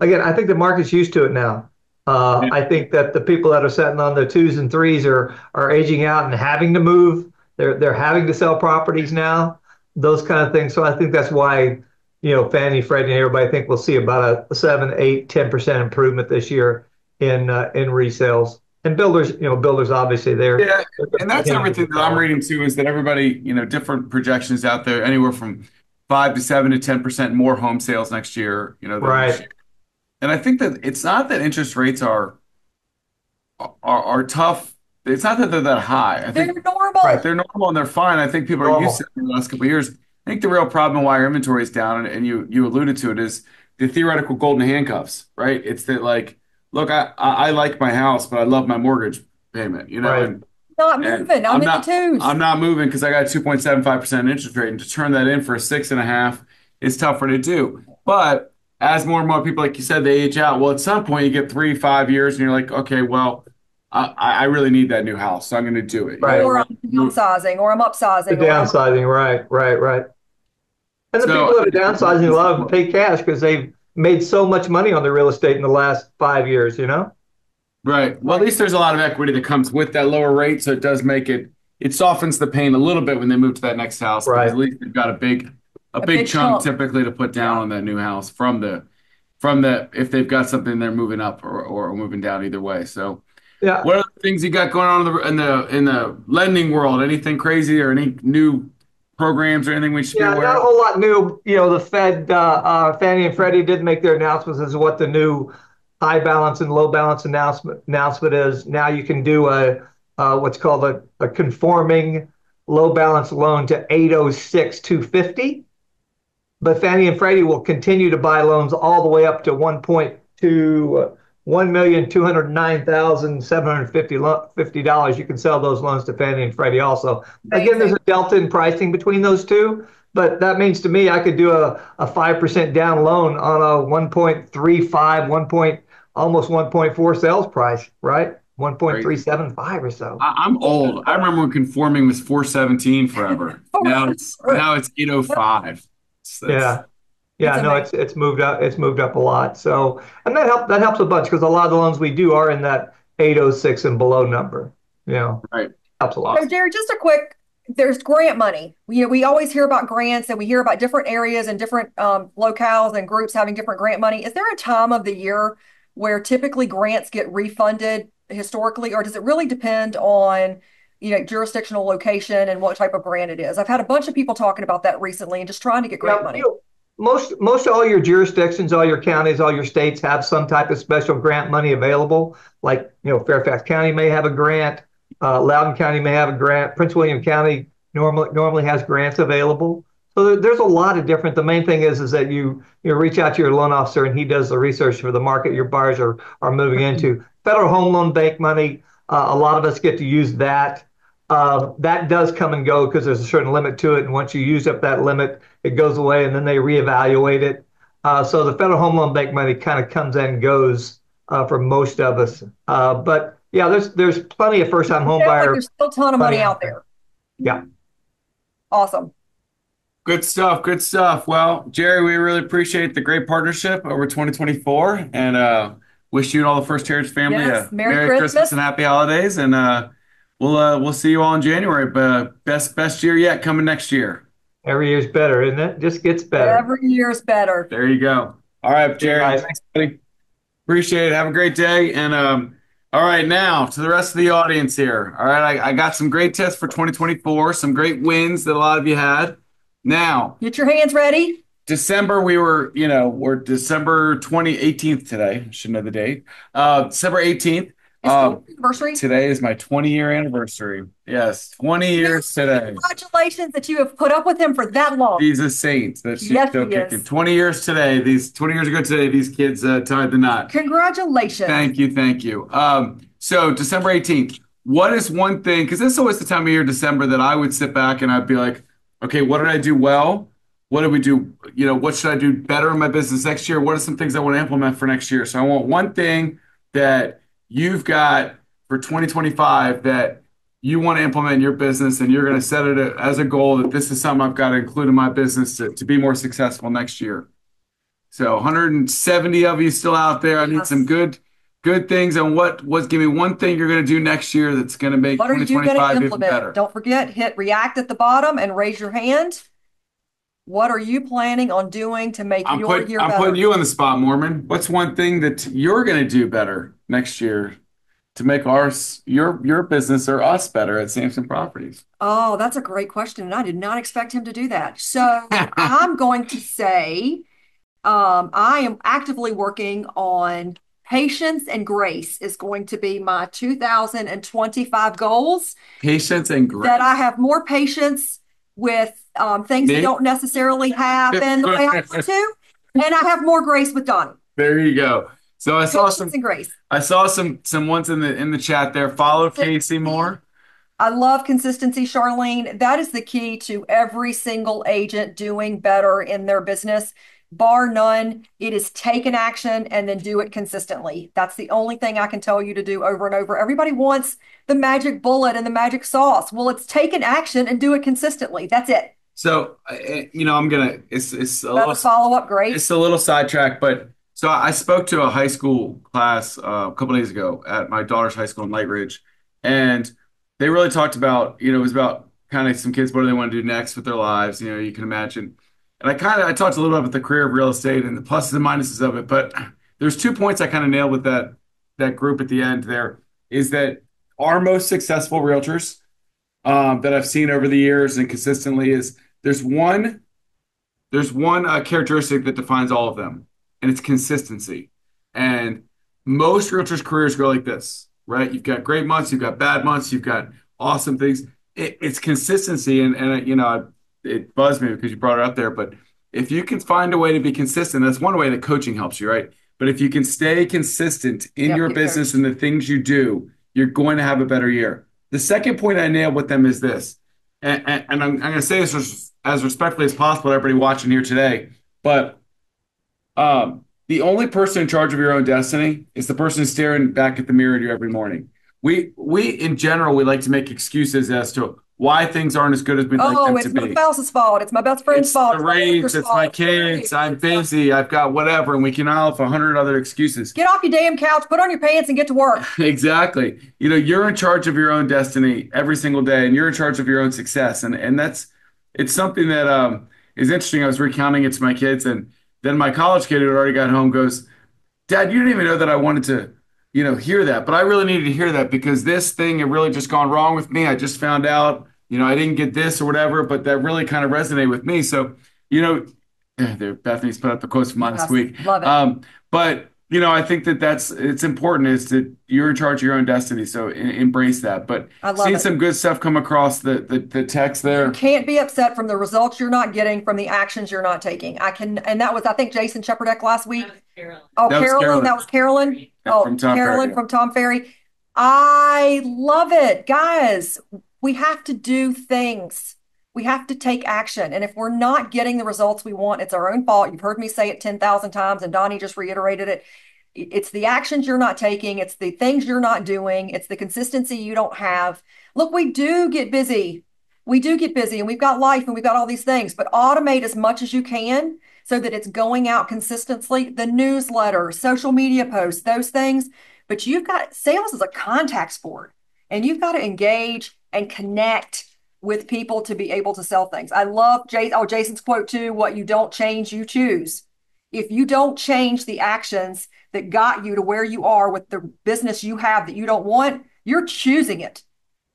Speaker 14: again, I think the market's used to it now. I think that the people that are sitting on the 2s and 3s are aging out and having to move. They're having to sell properties now, those kind of things. So I think that's why, Fannie, Freddie, and everybody think we'll see about a 7, 8, 10% improvement this year in resales. And builders obviously there.
Speaker 1: Yeah, and that's everything that I'm reading too is that everybody, different projections out there, anywhere from 5 to 7 to 10% more home sales next year, than this year. And I think that it's not that interest rates are tough. It's not that they're that high.
Speaker 2: They're normal.
Speaker 1: Right, they're normal and they're fine. I think people are used to it in the last couple of years. I think the real problem why our inventory is down, and you alluded to it, is the theoretical golden handcuffs, right? It's that look, I like my house, but I love my mortgage payment,
Speaker 14: Right.
Speaker 2: Not moving. I'm in the twos.
Speaker 1: I'm not moving because I got a 2.75% interest rate, and to turn that in for a 6.5 is tougher to do. But as more and more people, like you said, they age out. Well, at some point, you get 3, 5 years, and you're like, okay, well, I really need that new house, so I'm going to do it.
Speaker 14: Right.
Speaker 2: Or I'm downsizing, or I'm upsizing.
Speaker 14: The downsizing, right. And the people that are downsizing, a lot of them pay cash because they've made so much money on their real estate in the last 5 years,
Speaker 1: Right. Well, at least there's a lot of equity that comes with that lower rate, so it does make it softens the pain a little bit when they move to that next house.
Speaker 14: Right.
Speaker 1: Because at least they've got a big chunk typically to put down on that new house from the if they've got something they're moving up or moving down either way. So
Speaker 14: yeah.
Speaker 1: What are the things you got going on in the lending world? Anything crazy or any new programs or anything we should be aware of?
Speaker 14: Not a whole lot new. The Fed, Fannie and Freddie did make their announcements as to what the new high balance and low balance announcement is. Now you can do what's called a conforming low balance loan to 806,250. But Fannie and Freddie will continue to buy loans all the way up to $1,209,750. You can sell those loans to Fannie and Freddie also. Again, there's a delta in pricing between those two, but that means to me I could do a 5% down loan on a 1.35, almost 1.4 sales price, right? 1.375 or so.
Speaker 1: I'm old. I remember when conforming was 417 forever. Now it's 805.
Speaker 14: It's moved up. It's moved up a lot. So, and that helps a bunch because a lot of the loans we do are in that 806 and below number.
Speaker 1: Right.
Speaker 14: Helps a lot.
Speaker 2: So, Jerry, just a quick. There's grant money. We always hear about grants, and we hear about different areas and different locales and groups having different grant money. Is there a time of the year where typically grants get refunded historically, or does it really depend on jurisdictional location and what type of grant it is? I've had a bunch of people talking about that recently and just trying to get grant money.
Speaker 14: Most all your jurisdictions, all your counties, all your states have some type of special grant money available. Like, Fairfax County may have a grant, Loudoun County may have a grant, Prince William County normally has grants available. So there's a lot of different. The main thing is that you reach out to your loan officer and he does the research for the market your buyers are moving into. Federal Home Loan Bank money, a lot of us get to use that. That does come and go because there's a certain limit to it. And once you use up that limit, it goes away and then they reevaluate it. So the Federal Home Loan Bank money kind of comes and goes for most of us. But yeah, there's plenty of first-time home buyers.
Speaker 2: There's still a ton of money out there.
Speaker 14: Yeah.
Speaker 2: Awesome.
Speaker 1: Good stuff. Good stuff. Well, Jerry, we really appreciate the great partnership over 2024 and wish you and all the First Heritage family a Merry Christmas and Happy Holidays. And we'll see you all in January. But best year yet coming next year.
Speaker 14: Every year's better, isn't it? Just gets better.
Speaker 2: Every year's better.
Speaker 1: There you go. All right,
Speaker 14: See you
Speaker 1: Jerry.
Speaker 14: guys.
Speaker 1: Thanks, buddy. Appreciate it. Have a great day. And all right, now to the rest of the audience here. All right, I got some great tips for 2024, some great wins that a lot of you had. Now,
Speaker 2: get your hands ready.
Speaker 1: December, we're December 18th today. I should know the date. December 18th.
Speaker 2: Anniversary.
Speaker 1: Today is my 20-year anniversary. Yes, 20 years today.
Speaker 2: Congratulations that you have put up with him for that long.
Speaker 1: He's a saint. That she's
Speaker 2: Yes,
Speaker 1: still
Speaker 2: he
Speaker 1: kicking.
Speaker 2: is.
Speaker 1: 20 years today. 20 years ago today, these kids tied the knot.
Speaker 2: Congratulations.
Speaker 1: Thank you. So December 18th. What is one thing? Because this is always the time of year, December, that I would sit back and I'd be like, okay, what did I do well? What did we do? What should I do better in my business next year? What are some things I want to implement for next year? So I want one thing that you've got for 2025 that you want to implement in your business, and you're going to set it as a goal that this is something I've got to include in my business to be more successful next year. So 170 of you still out there. I need some good things on give me one thing you're going to do next year that's going to make 2025 even better.
Speaker 2: Don't forget, hit react at the bottom and raise your hand. What are you planning on doing to make your year better?
Speaker 1: I'm putting you on the spot, Moorman. What's one thing that you're going to do better next year to make your business or us better at Samson Properties?
Speaker 2: Oh, that's a great question, and I did not expect him to do that. So I'm going to say I am actively working on patience and grace is going to be my 2025 goals.
Speaker 1: Patience and grace.
Speaker 2: That I have more patience with things that don't necessarily happen the way I want to, and I have more grace with Donny.
Speaker 1: There you go. So I saw
Speaker 2: Patience and grace.
Speaker 1: I saw some ones in the chat there. Follow Casey more.
Speaker 2: I love consistency, Charlene. That is the key to every single agent doing better in their business. Bar none, it is take an action and then do it consistently. That's the only thing I can tell you to do over and over. Everybody wants the magic bullet and the magic sauce. Well, it's take an action and do it consistently. That's it.
Speaker 1: So, I'm going to, it's a little
Speaker 2: follow-up. Great.
Speaker 1: It's a little sidetrack, but so I spoke to a high school class a couple days ago at my daughter's high school in Light Ridge. And they really talked about, it was about kind of some kids, what do they want to do next with their lives? You can imagine. And I talked a little bit about the career of real estate and the pluses and minuses of it, but there's 2 points I kind of nailed with that group at the end there, is that our most successful realtors that I've seen over the years and consistently is there's one characteristic that defines all of them, and it's consistency. And most realtors' careers go like this, right? You've got great months, you've got bad months, you've got awesome things. It's consistency, and it buzzed me because you brought it up there. But if you can find a way to be consistent, that's one way that coaching helps you, right? But if you can stay consistent in your business and the things you do, you're going to have a better year. The second point I nailed with them is this, and I'm going to say this as respectfully as possible to everybody watching here today, but the only person in charge of your own destiny is the person staring back at the mirror at you every morning. We in general, we like to make excuses as to why things aren't as good as we'd like them to be.
Speaker 2: Oh, it's my spouse's fault. It's my best friend's fault.
Speaker 1: It's the rates. It's my kids. I'm busy. I've got whatever. And we can all have 100 other excuses.
Speaker 2: Get off your damn couch, put on your pants, and get to work.
Speaker 1: Exactly. You're in charge of your own destiny every single day, and you're in charge of your own success. And it's something that is interesting. I was recounting it to my kids, and then my college kid who had already got home goes, "Dad, you didn't even know that I wanted to hear that, but I really needed to hear that because this thing had really just gone wrong with me. I just found out, I didn't get this or whatever, but that really kind of resonated with me." So, there, Bethany's put up the quotes from last week.
Speaker 2: Love it.
Speaker 1: But, I think it's important is that you're in charge of your own destiny. So embrace that. But seeing some good stuff come across the text there.
Speaker 2: You can't be upset from the results you're not getting from the actions you're not taking. And that was, I think, Jason Shepherdek last week. Oh, Carolyn. That was Carolyn.
Speaker 1: Yeah, from Tom
Speaker 2: Carolyn
Speaker 1: Ferry.
Speaker 2: From Tom Ferry. I love it. Guys, we have to do things. We have to take action. And if we're not getting the results we want, it's our own fault. You've heard me say it 10,000 times, and Donny just reiterated it. It's the actions you're not taking. It's the things you're not doing. It's the consistency you don't have. Look, we do get busy. We do get busy, and we've got life, and we've got all these things, but automate as much as you can so that it's going out consistently. The newsletter, social media posts, those things. But sales is a contact sport, and you've got to engage and connect with people to be able to sell things. I love Jason's quote too, what you don't change, you choose. If you don't change the actions that got you to where you are with the business you have that you don't want, you're choosing it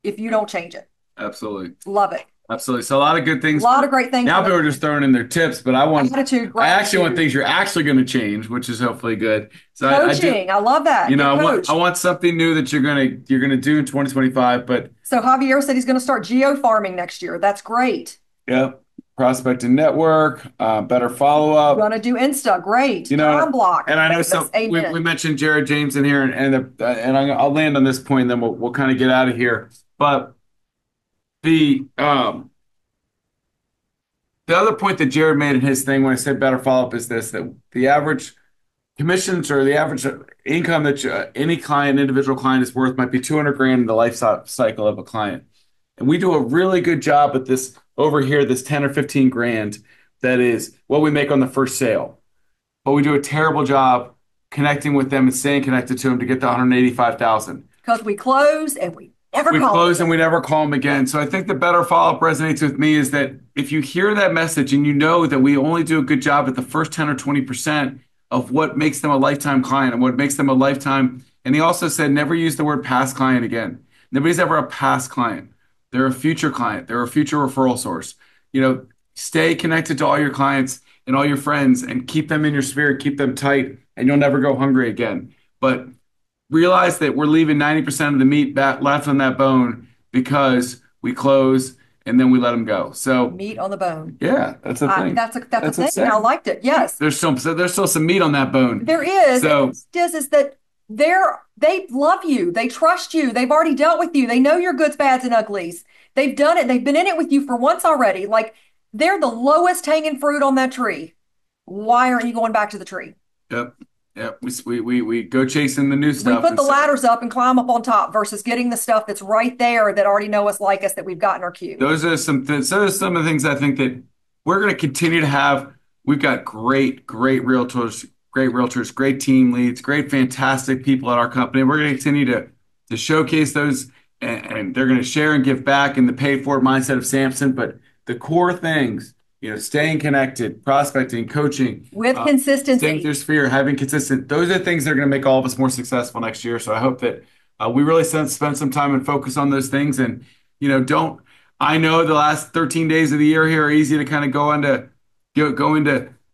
Speaker 2: if you don't change it.
Speaker 1: Absolutely.
Speaker 2: Love it.
Speaker 1: Absolutely. So a lot of good things.
Speaker 2: A lot of great things.
Speaker 1: Now people are just throwing in their tips, but I
Speaker 2: attitude,
Speaker 1: actually want things you're actually going to change, which is hopefully good. So
Speaker 2: coaching, I love that.
Speaker 1: You know, I want something new that you're gonna do in 2025. But
Speaker 2: so Javier said he's going to start geo farming next year. That's great.
Speaker 1: Yep. Prospecting network, better follow up.
Speaker 2: Going to do Insta, great.
Speaker 1: You know,
Speaker 2: time block.
Speaker 1: And I know so we mentioned Jared James in here, and I'll land on this point, and then we'll kind of get out of here. But the other point that Jared made in his thing when I said better follow-up is this, that the average commissions or the average income that any individual client is worth might be 200 grand in the life cycle of a client. And we do a really good job at this over here, this 10 or 15 grand that is what we make on the first sale. But we do a terrible job connecting with them and staying connected to them to get the 185,000.
Speaker 2: Because we close and we never
Speaker 1: call them again. So I think the better follow-up resonates with me is that if you hear that message and you know that we only do a good job at the first 10 or 20% of what makes them a lifetime client and what makes them a lifetime. And he also said, never use the word past client again. Nobody's ever a past client. They're a future client. They're a future referral source. You know, stay connected to all your clients and all your friends and keep them in your spirit, keep them tight, and you'll never go hungry again. But realize that we're leaving 90% of the meat left on that bone because we close and then we let them go. So
Speaker 2: meat on the bone.
Speaker 1: Yeah, that's a thing.
Speaker 2: That's a thing. I liked it. Yes.
Speaker 1: There's still some meat on that bone.
Speaker 2: There is.
Speaker 1: So
Speaker 2: is that they love you. They trust you. They've already dealt with you. They know your goods, bads, and uglies. They've done it. They've been in it with you for once already. Like they're the lowest hanging fruit on that tree. Why aren't you going back to the tree?
Speaker 1: Yep. We go chasing the new stuff.
Speaker 2: We put the ladders up and climb up on top versus getting the stuff that's right there that already know us, like us, that we've got in our queue.
Speaker 1: Those are some of the things I think that we're going to continue to have. We've got great realtors, great team leads, fantastic people at our company. We're going to continue to showcase those, and they're going to share and give back in the pay for it mindset of Samson. But the core things, you know, staying connected, prospecting, coaching.
Speaker 2: With consistency.
Speaker 1: Staying through sphere, having consistent. Those are the things that are going to make all of us more successful next year. So I hope that we really spend some time and focus on those things. And, you know, I know the last 13 days of the year here are easy to kind of go into,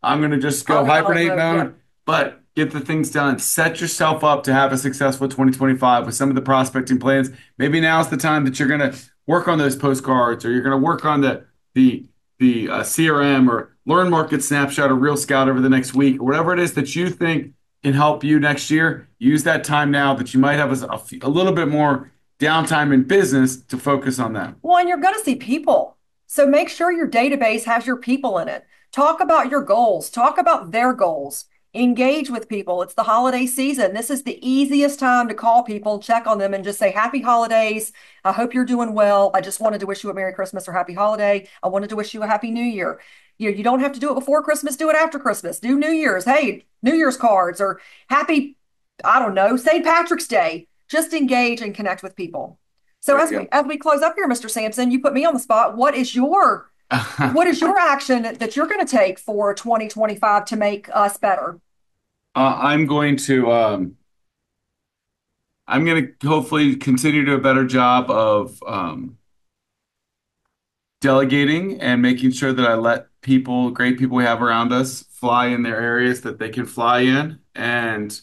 Speaker 1: I'm going to just go hibernate mode. Yeah. But get the things done. Set yourself up to have a successful 2025 with some of the prospecting plans. Maybe now's the time that you're going to work on those postcards, or you're going to work on the CRM or Learn Market Snapshot or Real Scout over the next week, or whatever it is that you think can help you next year. Use that time now that you might have a little bit more downtime in business to focus on that.
Speaker 2: Well, and you're going to see people. So make sure your database has your people in it. Talk about your goals. Talk about their goals. Engage with people. It's the holiday season. This is the easiest time to call people, check on them, and just say, happy holidays. I hope you're doing well. I just wanted to wish you a Merry Christmas or Happy Holiday. I wanted to wish you a Happy New Year. You don't have to do it before Christmas. Do it after Christmas. Do New Year's. Hey, New Year's cards, or happy, I don't know, St. Patrick's Day. Just engage and connect with people. So as we close up here, Mr. Samson, you put me on the spot. What is your action that you're going to take for 2025 to make us better?
Speaker 1: I'm going to hopefully continue to do a better job of delegating and making sure that I let great people we have around us, fly in their areas that they can fly in, and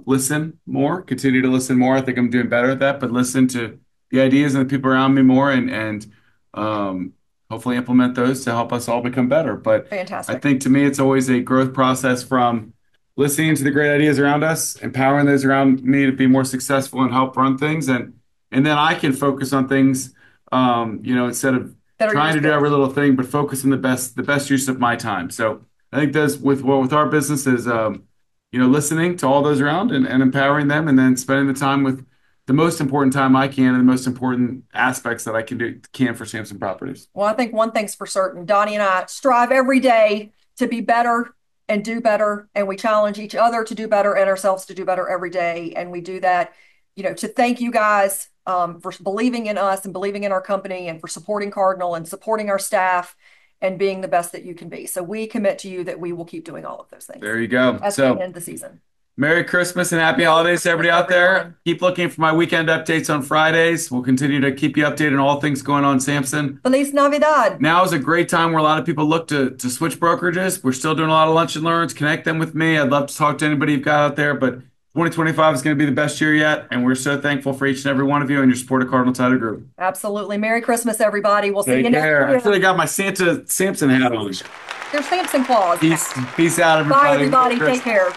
Speaker 1: listen more, continue to listen more. I think I'm doing better at that, but listen to the ideas and the people around me more, and hopefully implement those to help us all become better. But
Speaker 2: fantastic.
Speaker 1: I think to me, it's always a growth process from listening to the great ideas around us, empowering those around me to be more successful and help run things. And then I can focus on things, instead of trying to do every little thing, but focus on the best use of my time. So I think that's with our business is, listening to all those around and empowering them, and then spending the time with the most important time I can and the most important aspects that I can for Samson Properties.
Speaker 2: Well, I think one thing's for certain. Donny and I strive every day to be better and do better, and we challenge each other to do better and ourselves to do better every day. And we do that to thank you guys for believing in us and believing in our company and for supporting Cardinal and supporting our staff and being the best that you can be. So we commit to you that we will keep doing all of those things.
Speaker 1: There you go.
Speaker 2: As we end the season.
Speaker 1: Merry Christmas and happy holidays to everybody out there. Keep looking for my weekend updates on Fridays. We'll continue to keep you updated on all things going on Samson.
Speaker 2: Feliz Navidad.
Speaker 1: Now is a great time where a lot of people look to switch brokerages. We're still doing a lot of lunch and learns. Connect them with me. I'd love to talk to anybody you've got out there, but 2025 is going to be the best year yet, and we're so thankful for each and every one of you and your support of Cardinal Title Group.
Speaker 2: Absolutely. Merry Christmas, everybody. We'll see you next year.
Speaker 1: I actually got my Santa Samson hat on.
Speaker 2: There's Samson claws.
Speaker 1: Peace out, everybody.
Speaker 2: Bye, everybody. Take care.